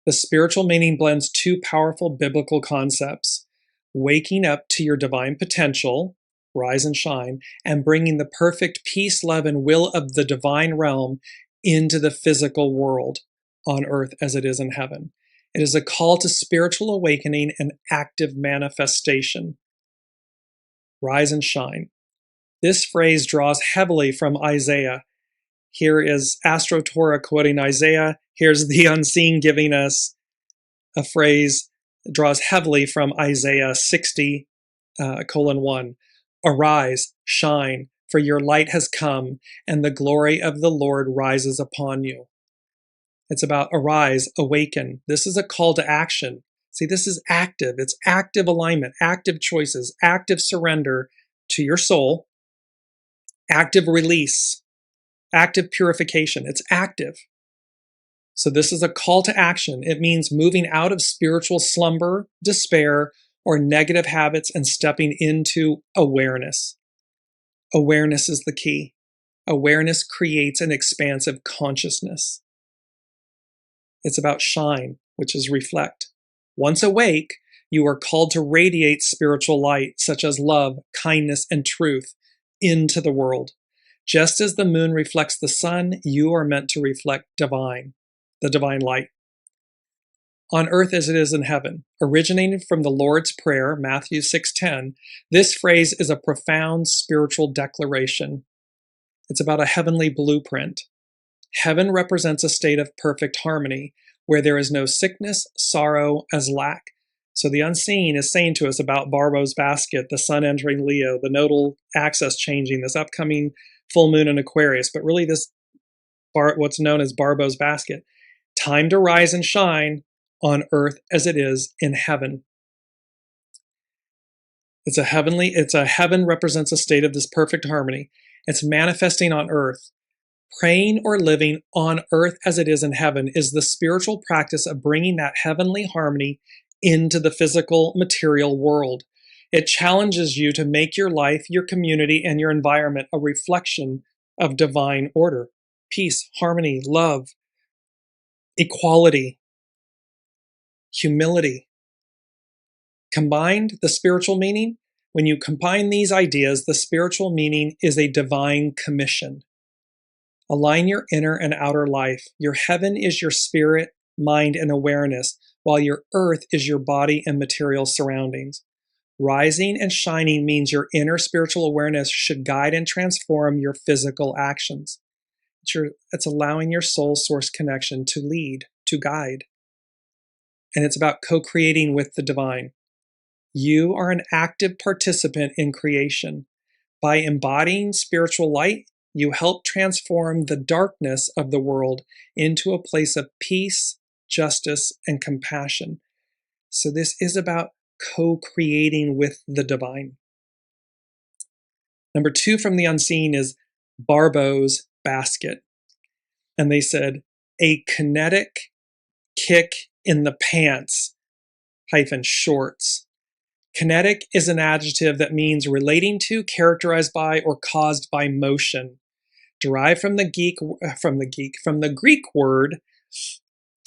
The spiritual meaning blends two powerful biblical concepts: waking up to your divine potential, rise and shine, and bringing the perfect peace, love, and will of the divine realm into the physical world on earth as it is in heaven. It is a call to spiritual awakening and active manifestation. Rise and shine. This phrase draws heavily from Isaiah. Here is Astrotorah quoting Isaiah. Here's the unseen giving us a phrase that draws heavily from Isaiah 60:1. Arise, shine, for your light has come, and the glory of the Lord rises upon you. It's about arise, awaken. This is a call to action. See, this is active. It's active alignment, active choices, active surrender to your soul, active release, active purification. It's active. So this is a call to action. It means moving out of spiritual slumber, despair, or negative habits and stepping into awareness. Awareness is the key. Awareness creates an expansive consciousness. It's about shine, which is reflect. Once awake, you are called to radiate spiritual light, such as love, kindness, and truth, into the world. Just as the moon reflects the sun, you are meant to reflect the divine light. On earth as it is in heaven, originating from the Lord's Prayer, Matthew 6:10, this phrase is a profound spiritual declaration. It's about a heavenly blueprint. Heaven represents a state of perfect harmony, where there is no sickness, sorrow, as lack. So the unseen is saying to us about Barbault'S basket, the sun entering Leo, the nodal axis changing, this upcoming full moon in Aquarius, but really this what's known as Barbault'S basket. Time to rise and shine on earth as it is in heaven. Heaven represents a state of this perfect harmony. It's manifesting on earth. Praying or living on earth as it is in heaven is the spiritual practice of bringing that heavenly harmony into the physical material world. It challenges you to make your life, your community, and your environment a reflection of divine order, peace, harmony, love, equality, humility. Combined, the spiritual meaning, when you combine these ideas, the spiritual meaning is a divine commission. Align your inner and outer life. Your heaven is your spirit, mind, and awareness, while your earth is your body and material surroundings. Rising and shining means your inner spiritual awareness should guide and transform your physical actions. It's allowing your soul source connection to lead, to guide. And it's about co-creating with the divine. You are an active participant in creation. By embodying spiritual light, you help transform the darkness of the world into a place of peace, justice, and compassion. So this is about co-creating with the divine. Number 2 from the unseen is Barbault'S basket. And they said, a kinetic kick in the pants - shorts. Kinetic is an adjective that means relating to, characterized by, or caused by motion. Derived from the Greek word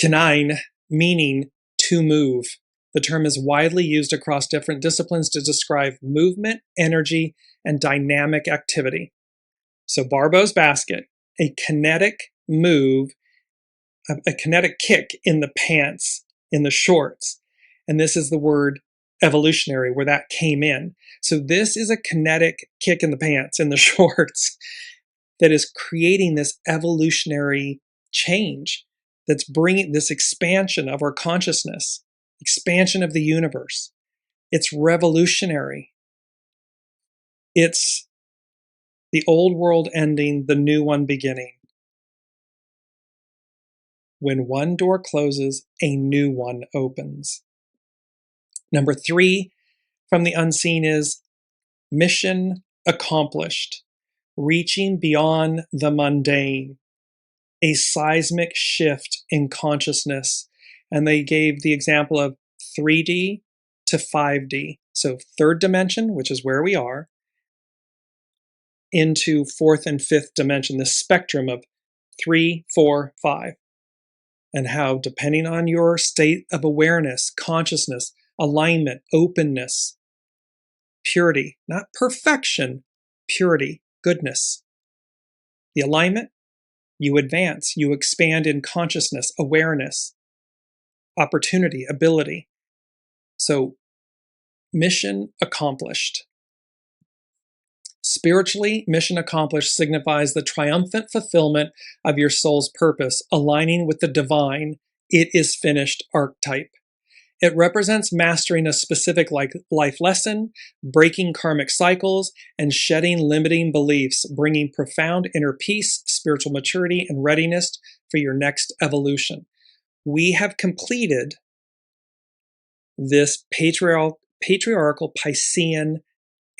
kinein, meaning to move. The term is widely used across different disciplines to describe movement, energy, and dynamic activity. So Barbault'S basket, a kinetic move, a kinetic kick in the pants, in the shorts. And this is the word evolutionary, where that came in. So this is a kinetic kick in the pants, in the shorts, that is creating this evolutionary change, that's bringing this expansion of our consciousness, expansion of the universe. It's revolutionary. It's the old world ending, the new one beginning. When one door closes, a new one opens. Number 3 from the unseen is mission accomplished, reaching beyond the mundane, a seismic shift in consciousness. And they gave the example of 3D to 5D. So third dimension, which is where we are, into fourth and fifth dimension, the spectrum of 3, 4, 5. And how, depending on your state of awareness, consciousness, alignment, openness, purity, not perfection, purity, goodness. The alignment, you advance, you expand in consciousness, awareness, opportunity, ability. So, mission accomplished. Spiritually, mission accomplished signifies the triumphant fulfillment of your soul's purpose, aligning with the divine, it is finished archetype. It represents mastering a specific life lesson, breaking karmic cycles, and shedding limiting beliefs, bringing profound inner peace, spiritual maturity, and readiness for your next evolution. We have completed this patriarchal Piscean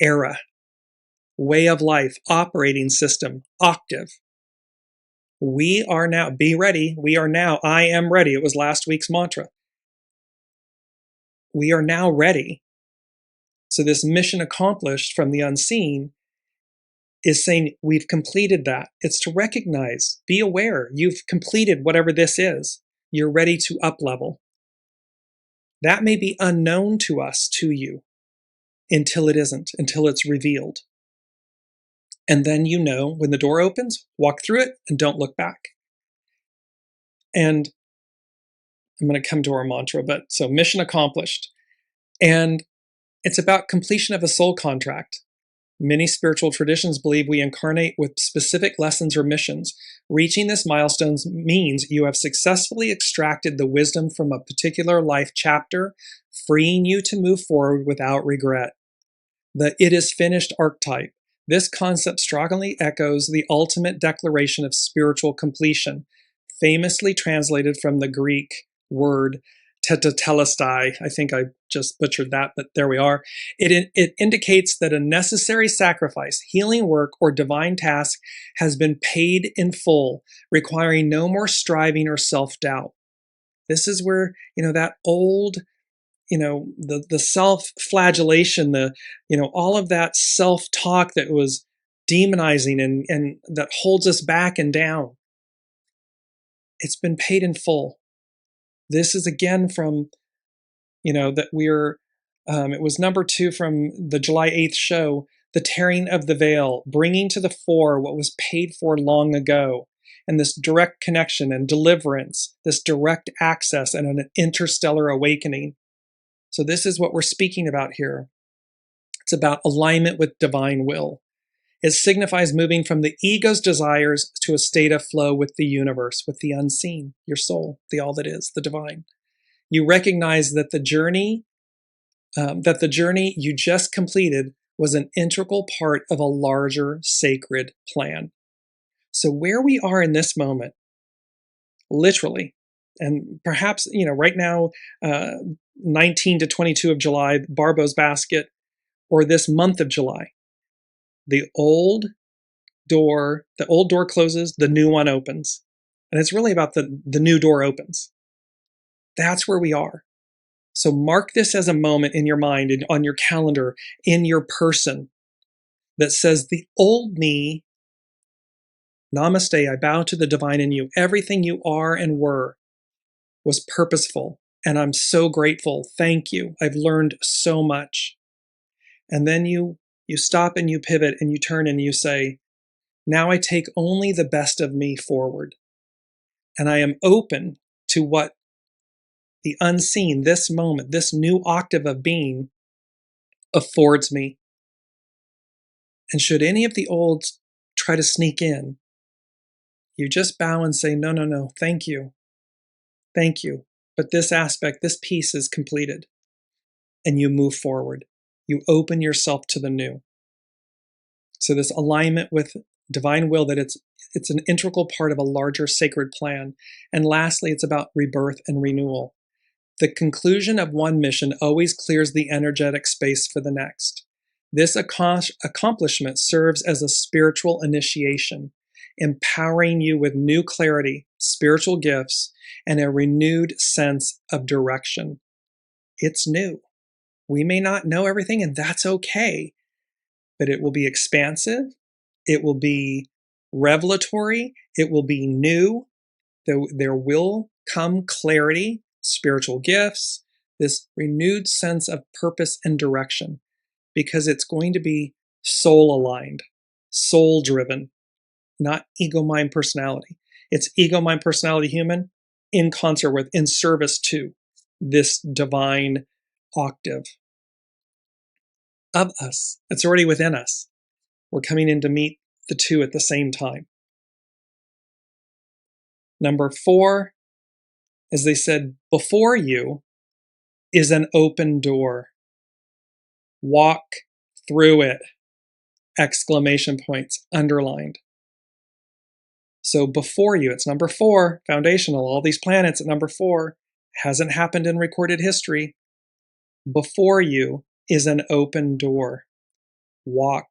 era, way of life, operating system, octave. We are now, be ready, we are now, I am ready. It was last week's mantra. We are now ready. So this mission accomplished from the unseen is saying we've completed that. It's to recognize, be aware, you've completed whatever this is. You're ready to up level. That may be unknown to us, to you, until it isn't, until it's revealed. And then you know, when the door opens, walk through it and don't look back. And I'm going to come to our mantra, but so mission accomplished. And it's about completion of a soul contract. Many spiritual traditions believe we incarnate with specific lessons or missions. Reaching this milestone means you have successfully extracted the wisdom from a particular life chapter, freeing you to move forward without regret. The it is finished archetype. This concept strongly echoes the ultimate declaration of spiritual completion, famously translated from the Greek word tetelestai. I think I just butchered that, but there we are. It indicates that a necessary sacrifice, healing work, or divine task has been paid in full, requiring no more striving or self-doubt. This is where, that old, the self-flagellation, all of that self-talk that was demonizing and that holds us back and down. It's been paid in full. This is again from, that we're, it was number 2 from the July 8th show, the tearing of the veil, bringing to the fore what was paid for long ago. And this direct connection and deliverance, this direct access and an interstellar awakening. So this is what we're speaking about here. It's about alignment with divine will. It signifies moving from the ego's desires to a state of flow with the universe, with the unseen, your soul, the all that is, the divine. You recognize that the journey you just completed was an integral part of a larger sacred plan. So where we are in this moment, literally, and perhaps, right now, 19 to 22 of July, Barbault'S basket, or this month of July, the old door closes, the new one opens. And it's really about the new door opens. That's where we are. So mark this as a moment in your mind, on your calendar, in your person, that says the old me, namaste, I bow to the divine in you. Everything you are and were was purposeful, and I'm so grateful. Thank you. I've learned so much. And then you stop and you pivot and you turn and you say, now I take only the best of me forward. And I am open to what the unseen, this moment, this new octave of being affords me. And should any of the olds try to sneak in, you just bow and say, no, thank you. Thank you. But this aspect, this piece is completed. And you move forward. You open yourself to the new. So this alignment with divine will, that it's an integral part of a larger sacred plan. And lastly, it's about rebirth and renewal. The conclusion of one mission always clears the energetic space for the next. This accomplishment serves as a spiritual initiation, empowering you with new clarity, spiritual gifts, and a renewed sense of direction. It's new. We may not know everything, and that's okay, but it will be expansive. It will be revelatory. It will be new. There will come clarity, spiritual gifts, this renewed sense of purpose and direction, because it's going to be soul aligned, soul driven, not ego, mind, personality. It's ego, mind, personality, human in concert with, in service to this divine octave of us. It's already within us. We're coming in to meet the two at the same time. Number 4, as they said, before you is an open door. Walk through it. Exclamation points underlined. So before you, it's number 4, foundational. All these planets at number 4 hasn't happened in recorded history. Before you is an open door. Walk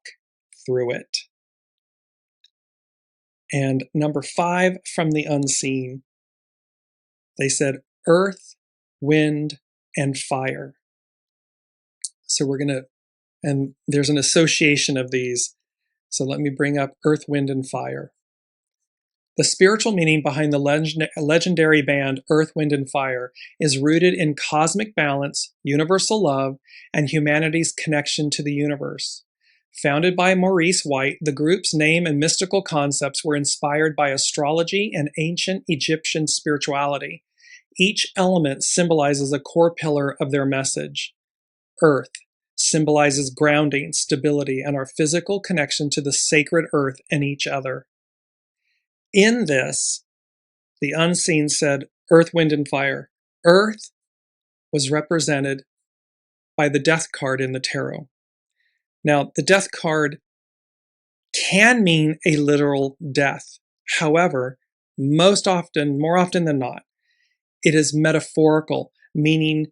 through it. And number 5 from the unseen, they said earth, wind, and fire. So we're going to, and there's an association of these. So let me bring up earth, wind, and fire. The spiritual meaning behind the legendary band Earth, Wind, and Fire is rooted in cosmic balance, universal love, and humanity's connection to the universe. Founded by Maurice White, the group's name and mystical concepts were inspired by astrology and ancient Egyptian spirituality. Each element symbolizes a core pillar of their message. Earth symbolizes grounding, stability, and our physical connection to the sacred earth and each other. In this, the unseen said, earth, wind, and fire. Earth was represented by the death card in the tarot. Now, the death card can mean a literal death. However, more often than not, it is metaphorical, meaning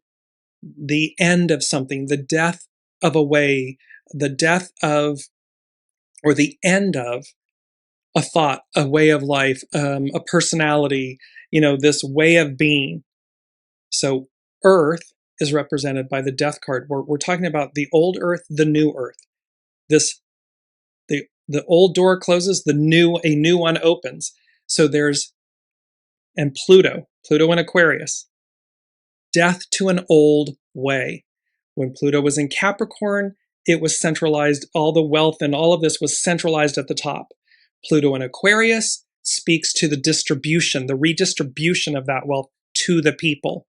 the end of something, the death of a way, the death of, or the end of a thought, a way of life, a personality, this way of being. So Earth is represented by the death card. We're talking about the old Earth, the new Earth. The old door closes, a new one opens. So and Pluto in Aquarius, death to an old way. When Pluto was in Capricorn, it was centralized. All the wealth and all of this was centralized at the top. Pluto in Aquarius speaks to the distribution, the redistribution of that wealth to the people.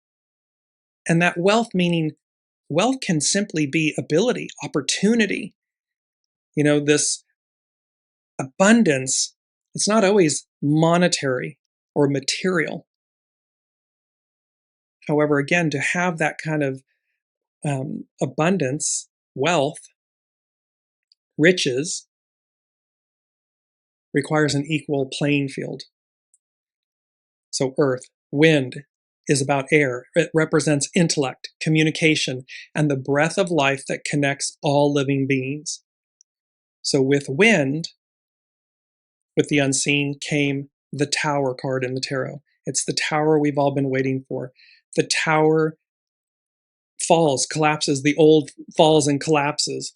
And that wealth, meaning wealth can simply be ability, opportunity. This abundance, it's not always monetary or material. However, again, to have that kind of abundance, wealth, riches, requires an equal playing field. So Earth, wind is about air. It represents intellect, communication, and the breath of life that connects all living beings. So with wind, with the unseen, came the Tower card in the tarot. It's the tower we've all been waiting for. The tower falls, collapses, the old falls and collapses.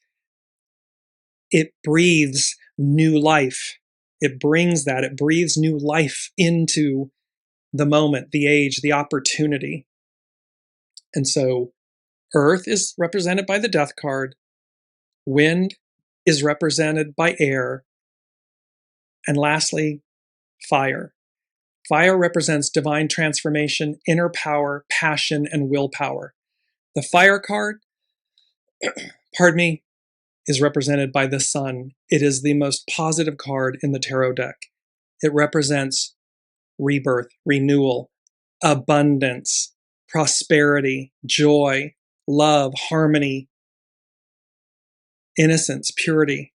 It breathes new life. It breathes new life into the moment, the age, the opportunity. And so Earth is represented by the death card. Wind is represented by air. And lastly, fire. Fire represents divine transformation, inner power, passion, and willpower. The fire card, is represented by the sun. It is the most positive card in the tarot deck. It represents rebirth, renewal, abundance, prosperity, joy, love, harmony, innocence, purity.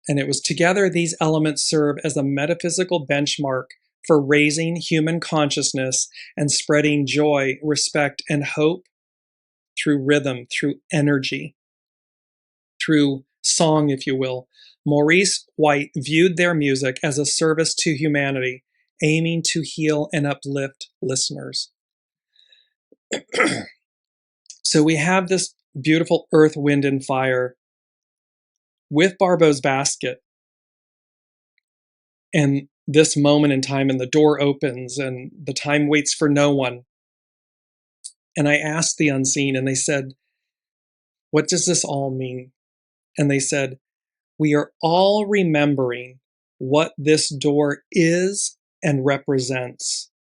And it was together these elements serve as a metaphysical benchmark for raising human consciousness and spreading joy, respect, and hope through rhythm, through energy, through song, if you will. Maurice White viewed their music as a service to humanity, aiming to heal and uplift listeners. So we have this beautiful earth, wind, and fire with Barbault'S basket. And this moment in time, and the door opens, and the time waits for no one. And I asked the unseen, and they said, "What does this all mean?" And they said, "We are all remembering what this door is and represents,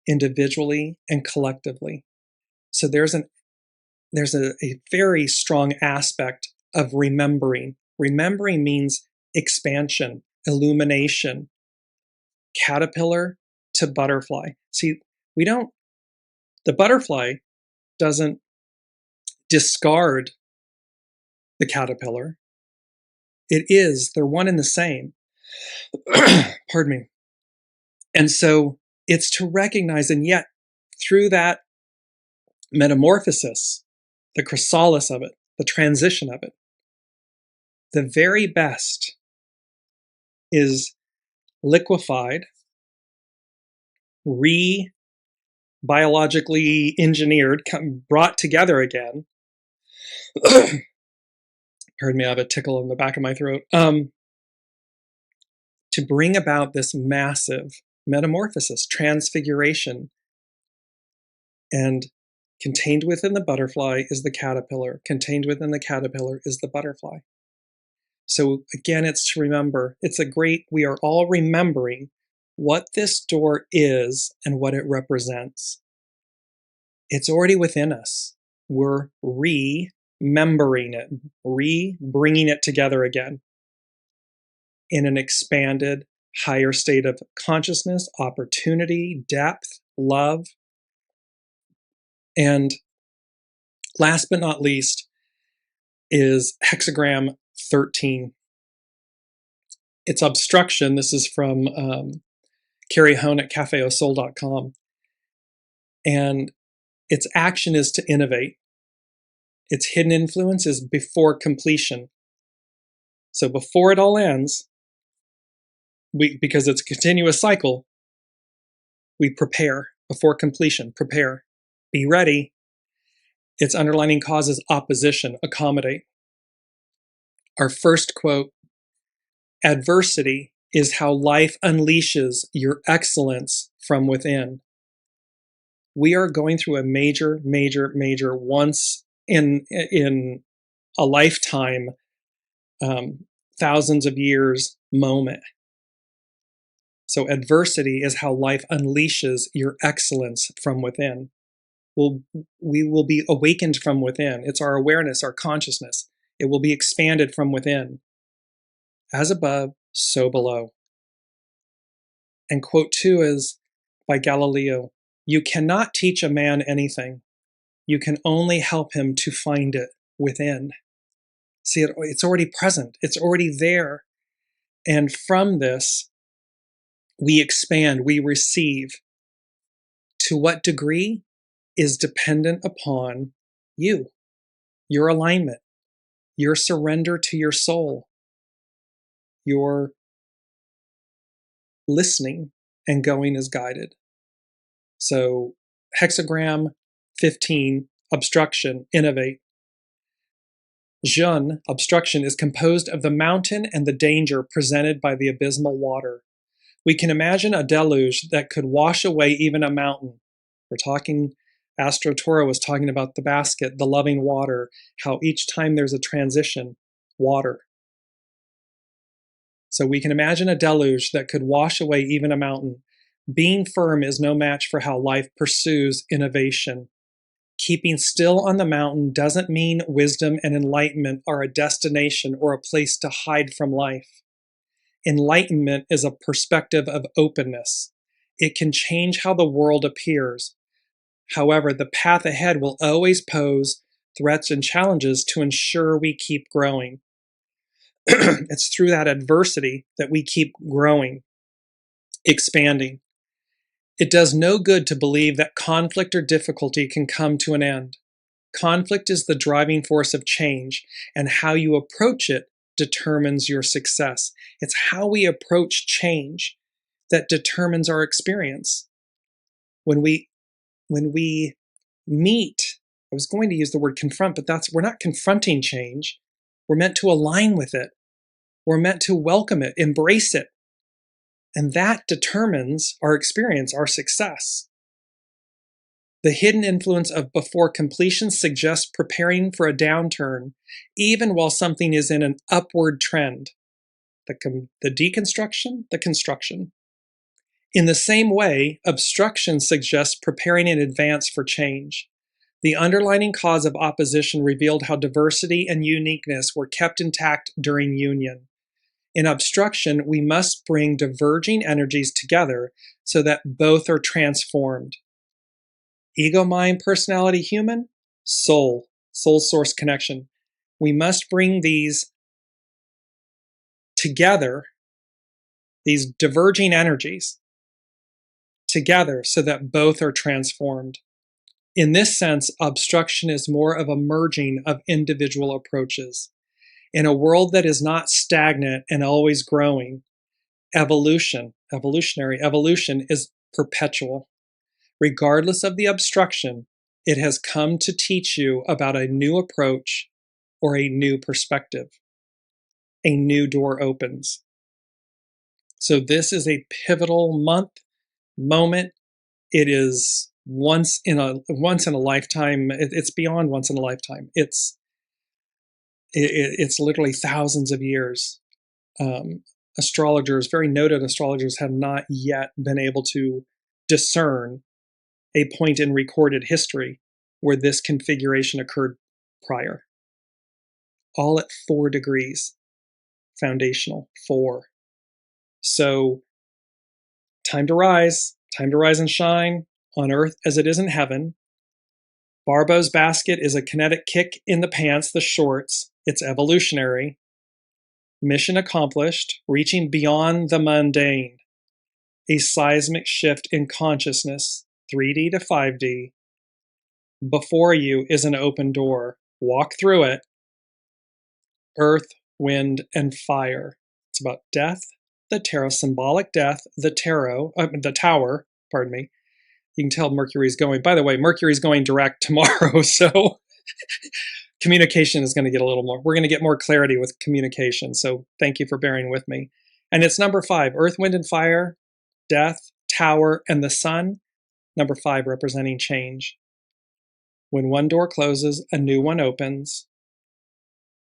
individually and collectively." So there's a very strong aspect of remembering. Remembering means expansion, illumination, caterpillar to butterfly. See, the butterfly doesn't discard the caterpillar. They're one and the same. Pardon me. And so it's to recognize, and yet through that metamorphosis, the chrysalis of it, the transition of it, the very best is liquefied, biologically engineered, brought together again. Pardon me, I have a tickle in the back of my throat. To bring about this massive metamorphosis, transfiguration. And contained within the butterfly is the caterpillar. Contained within the caterpillar is the butterfly. So again, it's to remember, we are all remembering what this door is and what it represents. It's already within us. We're remembering it, bringing it together again in an expanded, higher state of consciousness, opportunity, depth, love. And last but not least is hexagram 13. It's obstruction. This is from Carrie Hone at cafeausoul.com. And Its action is to innovate. Its hidden influence is before completion. So before it all ends, because it's a continuous cycle, we prepare before completion. Prepare. Be ready. Its underlying cause is opposition. Accommodate. Our first quote, adversity is how life unleashes your excellence from within. We are going through a major once in a lifetime, thousands of years moment. So adversity is how life unleashes your excellence from within. We will be awakened from within. It's our awareness, our consciousness. It will be expanded from within. As above, so below. And quote 2 is by Galileo. You cannot teach a man anything. You can only help him to find it within. See, it's already present. It's already there. And from this, we expand, we receive. To what degree is dependent upon you, your alignment, your surrender to your soul, your listening and going as guided. So hexagram 15, obstruction, innovate. Jun, obstruction, is composed of the mountain and the danger presented by the abysmal water. We can imagine a deluge that could wash away even a mountain. We're talking, Astro Toro was talking about the basket, the loving water, how each time there's a transition, water. So we can imagine a deluge that could wash away even a mountain. Being firm is no match for how life pursues innovation. Keeping still on the mountain doesn't mean wisdom and enlightenment are a destination or a place to hide from life. Enlightenment is a perspective of openness. It can change how the world appears. However, the path ahead will always pose threats and challenges to ensure we keep growing. It's through that adversity that we keep growing, expanding. It does no good to believe that conflict or difficulty can come to an end. Conflict is the driving force of change, and how you approach it determines your success. It's how we approach change that determines our experience. When we meet, I was going to use the word confront, but we're not confronting change. We're meant to align with it. We're meant to welcome it, embrace it. And that determines our experience, our success. The hidden influence of before completion suggests preparing for a downturn, even while something is in an upward trend. The deconstruction, the construction. In the same way, obstruction suggests preparing in advance for change. The underlying cause of opposition revealed how diversity and uniqueness were kept intact during union. In obstruction, we must bring diverging energies together so that both are transformed. Ego, mind, personality, human, soul source connection. We must bring these together, these diverging energies together so that both are transformed. In this sense, obstruction is more of a merging of individual approaches. In a world that is not stagnant and always growing, evolutionary evolution is perpetual. Regardless of the obstruction, it has come to teach you about a new approach or a new perspective. A new door opens. So this is a pivotal moment. It is once in a lifetime. It's beyond once in a lifetime. It's literally thousands of years. Astrologers, very noted astrologers, have not yet been able to discern a point in recorded history where this configuration occurred prior. All at 4 degrees, foundational, 4. So, time to rise and shine on earth as it is in heaven. Barbault'S basket is a kinetic kick in the pants, the shorts. It's evolutionary. Mission accomplished, reaching beyond the mundane. A seismic shift in consciousness, 3D to 5D. Before you is an open door. Walk through it. Earth, wind, and fire. It's about death, the tarot, symbolic death, the tower, pardon me. You can tell Mercury's going, by the way, Mercury's going direct tomorrow, so communication is going to get a little more, we're going to get more clarity with communication, so thank you for bearing with me. And it's number 5, earth, wind, and fire, death, tower, and the sun. Number 5 representing change. When one door closes, a new one opens.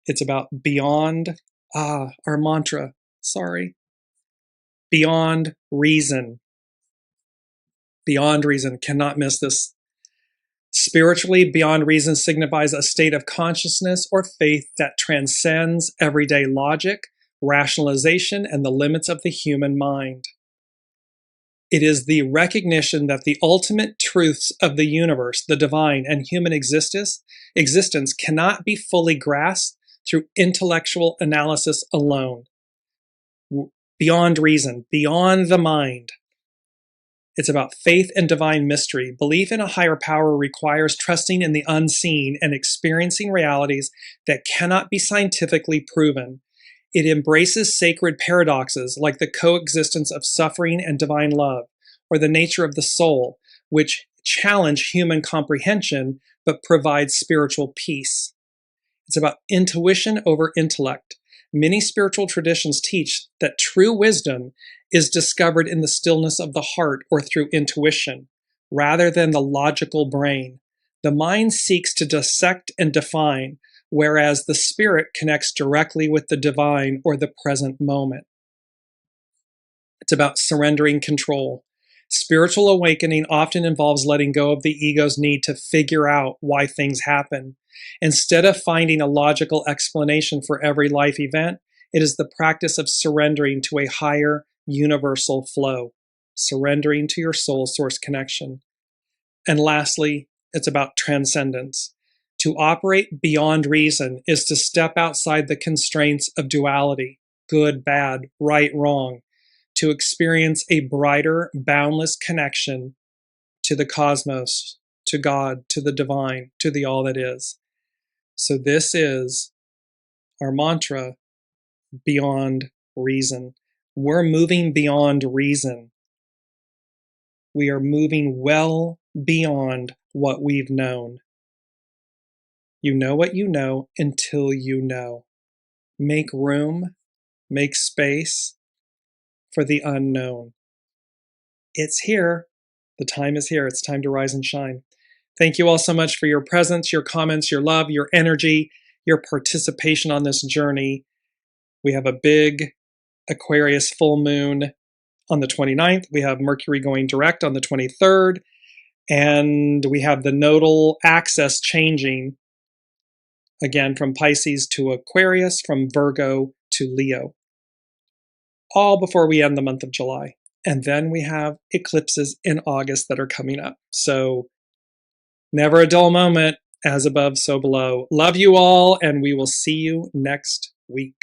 It's about beyond, our mantra, beyond reason. Beyond reason, cannot miss this. Spiritually, beyond reason signifies a state of consciousness or faith that transcends everyday logic, rationalization, and the limits of the human mind. It is the recognition that the ultimate truths of the universe, the divine, and human existence cannot be fully grasped through intellectual analysis alone. Beyond reason, beyond the mind. It's about faith and divine mystery. Belief in a higher power requires trusting in the unseen and experiencing realities that cannot be scientifically proven. It embraces sacred paradoxes like the coexistence of suffering and divine love, or the nature of the soul, which challenge human comprehension but provide spiritual peace. It's about intuition over intellect. Many spiritual traditions teach that true wisdom is discovered in the stillness of the heart or through intuition, rather than the logical brain. The mind seeks to dissect and define, whereas the spirit connects directly with the divine or the present moment. It's about surrendering control. Spiritual awakening often involves letting go of the ego's need to figure out why things happen. Instead of finding a logical explanation for every life event, it is the practice of surrendering to a higher universal flow, surrendering to your soul source connection. And lastly, it's about transcendence. To operate beyond reason is to step outside the constraints of duality, good, bad, right, wrong, to experience a brighter, boundless connection to the cosmos, to God, to the divine, to the all that is. So this is our mantra, beyond reason. We're moving beyond reason. We are moving well beyond what we've known. You know what you know until you know. Make room, make space for the unknown. It's here. The time is here. It's time to rise and shine. Thank you all so much for your presence, your comments, your love, your energy, your participation on this journey. We have a big Aquarius full moon on the 29th. We have Mercury going direct on the 23rd. And we have the nodal axis changing again from Pisces to Aquarius, from Virgo to Leo, all before we end the month of July. And then we have eclipses in August that are coming up. So never a dull moment, as above, so below. Love you all, and we will see you next week.